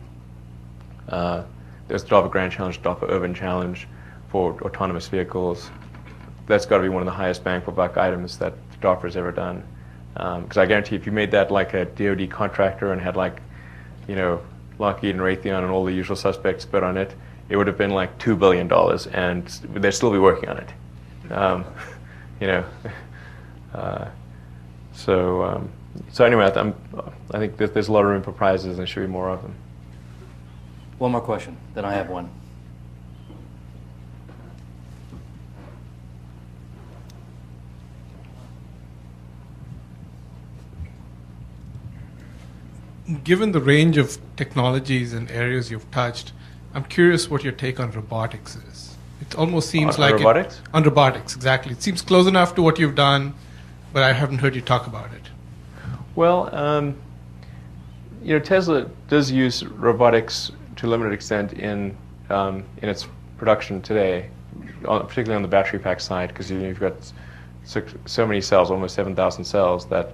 the DARPA Grand Challenge, DARPA Urban Challenge for autonomous vehicles. That's got to be one of the highest bang for buck items that DARPA's ever done. Because I guarantee if you made that like a DoD contractor and had Lockheed and Raytheon and all the usual suspects bid on it, it would have been like $2 billion, and they'd still be working on it. So anyway, I think there's a lot of room for prizes, and there should be more of them. One more question, then I have one. Given the range of technologies and areas you've touched, I'm curious what your take on robotics is. It almost seems on like robotics? On robotics, exactly. It seems close enough to what you've done, but I haven't heard you talk about it. Well, Tesla does use robotics to a limited extent in its production today, particularly on the battery pack side, because you've got so many cells, almost 7,000 cells, that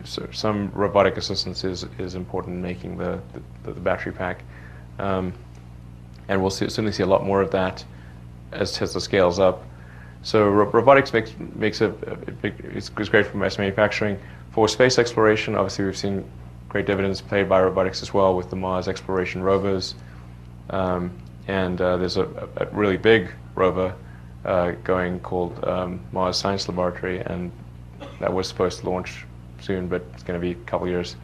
so some robotic assistance is important in making the battery pack. And we'll certainly see a lot more of that as Tesla scales up. So robotics makes it's great for mass manufacturing. For space exploration, obviously we've seen great dividends played by robotics as well with the Mars exploration rovers. And there's a really big rover going called Mars Science Laboratory, and that was supposed to launch soon, but it's going to be a couple years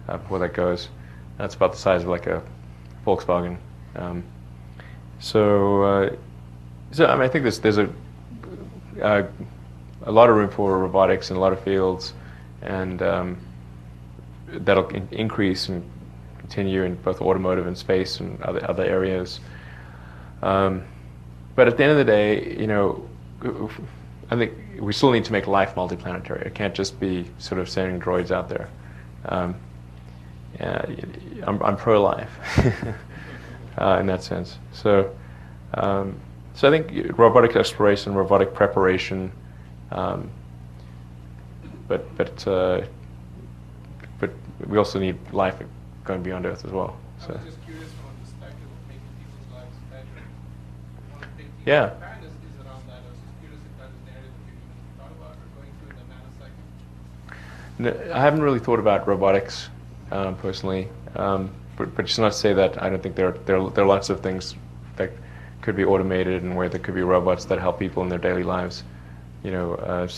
before that goes. That's about the size of like a Volkswagen. So I think there's a lot of room for robotics in a lot of fields, and that'll increase and continue in both automotive and space and other areas. But at the end of the day, I think we still need to make life multiplanetary. It can't just be sort of sending droids out there. I'm pro-life in that sense. So I think robotic exploration, robotic preparation, but we also need life going beyond Earth as well. So. I was just curious from a perspective of making people's lives better. One big thing Yeah. awareness is around that. I was just curious if that is an area that you even thought about or going through in the nanosecond. No, I haven't really thought about robotics personally, but just not to say that I don't think there are lots of things that could be automated and where there could be robots that help people in their daily lives. I'm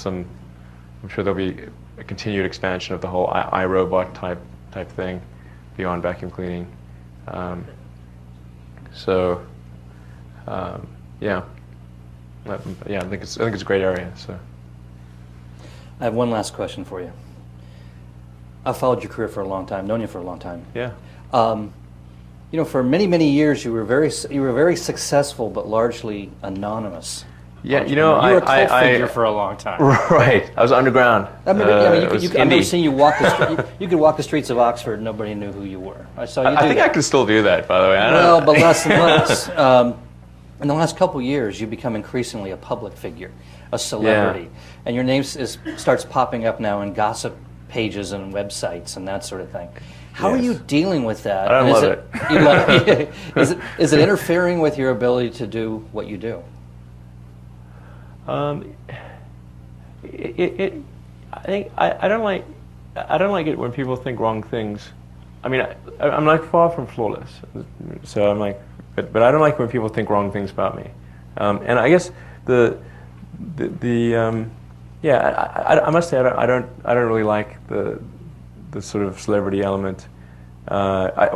sure there'll be a continued expansion of the whole iRobot type thing beyond vacuum cleaning. Yeah. Yeah, I think it's a great area. So. I have one last question for you. I've followed your career for a long time, known you for a long time. Yeah. You know, for many, many years, you were very successful, but largely anonymous. Yeah, you know, you were a cult figure for a long time. Right. I was underground. I mean, I've never seen you walk the street. You could walk the streets of Oxford, and nobody knew who you were. I saw you. I think I can still do that, by the way. Well, but less and less. In the last couple of years, you become increasingly a public figure, a celebrity, and your name starts popping up now in gossip pages and websites and that sort of thing. How are you dealing with that? I don't love it. You love it. Is it interfering with your ability to do what you do? I think I don't like it when people think wrong things. I mean, I'm like far from flawless, so I'm like, but I don't like when people think wrong things about me. And I guess I must say I don't really like the sort of celebrity element. I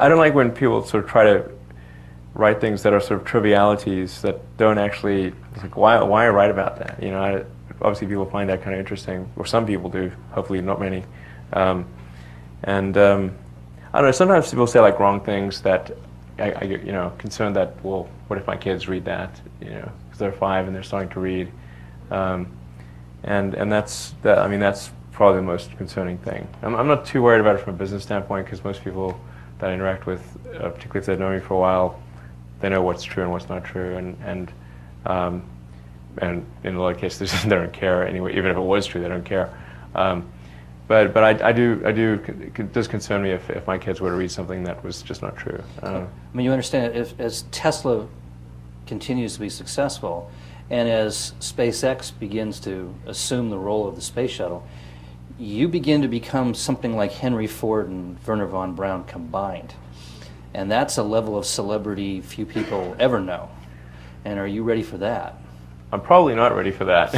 don't like when people sort of try to write things that are sort of trivialities that don't actually. It's like, why write about that? You know, obviously people find that kind of interesting, or some people do. Hopefully, not many. I don't know. Sometimes people say like wrong things that I get, you know, concerned that, well, what if my kids read that? You know, because they're 5 and they're starting to read, and that's that. I mean, that's probably the most concerning thing. I'm not too worried about it from a business standpoint because most people that I interact with, particularly if they've known me for a while, they know what's true and what's not true, and in a lot of cases they don't care anyway. Even if it was true, they don't care. But it does concern me if my kids were to read something that was just not true. I mean, you understand, as Tesla continues to be successful, and as SpaceX begins to assume the role of the space shuttle, you begin to become something like Henry Ford and Wernher von Braun combined. And that's a level of celebrity few people ever know. And are you ready for that? I'm probably not ready for that.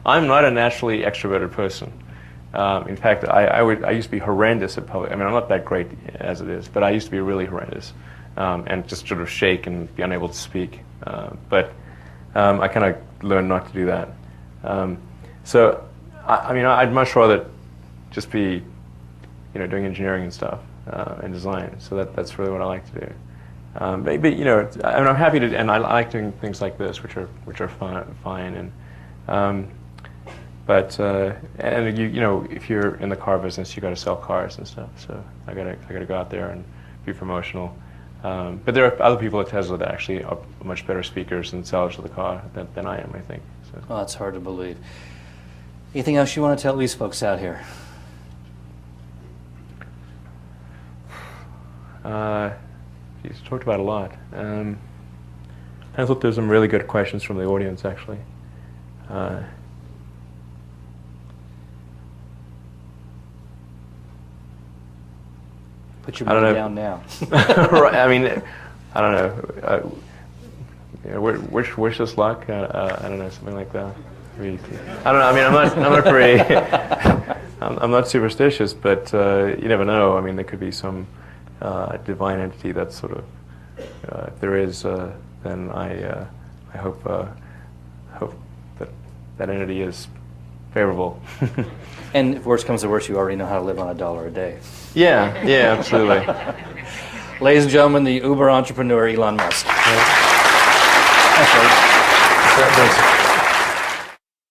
I'm not a naturally extroverted person. In fact, I used to be horrendous at public. I mean, I'm not that great as it is, but I used to be really horrendous and just sort of shake and be unable to speak. But I kind of learned not to do that. So, I mean, I'd much rather just be, you know, doing engineering and stuff and design. So that's really what I like to do. But you know, I mean, I'm happy to, and I like doing things like this, which are fine. And and you know, if you're in the car business, you got to sell cars and stuff. So I gotta go out there and be promotional. But there are other people at Tesla that actually are much better speakers and sellers of the car than I am, I think. So. Well, that's hard to believe. Anything else you want to tell these folks out here? He's talked about a lot. I thought there's some really good questions from the audience, actually. Put your money down now. Right, I mean, I don't know. You know, wish us luck. I don't know, something like that. I don't know. I mean, I'm not very. I'm not superstitious, but you never know. I mean, there could be some divine entity that's sort of. If there is, then I hope that entity is favorable. And if worse comes to worse, you already know how to live on $1 a day. Yeah, absolutely. Ladies and gentlemen, the Uber entrepreneur Elon Musk. Thanks,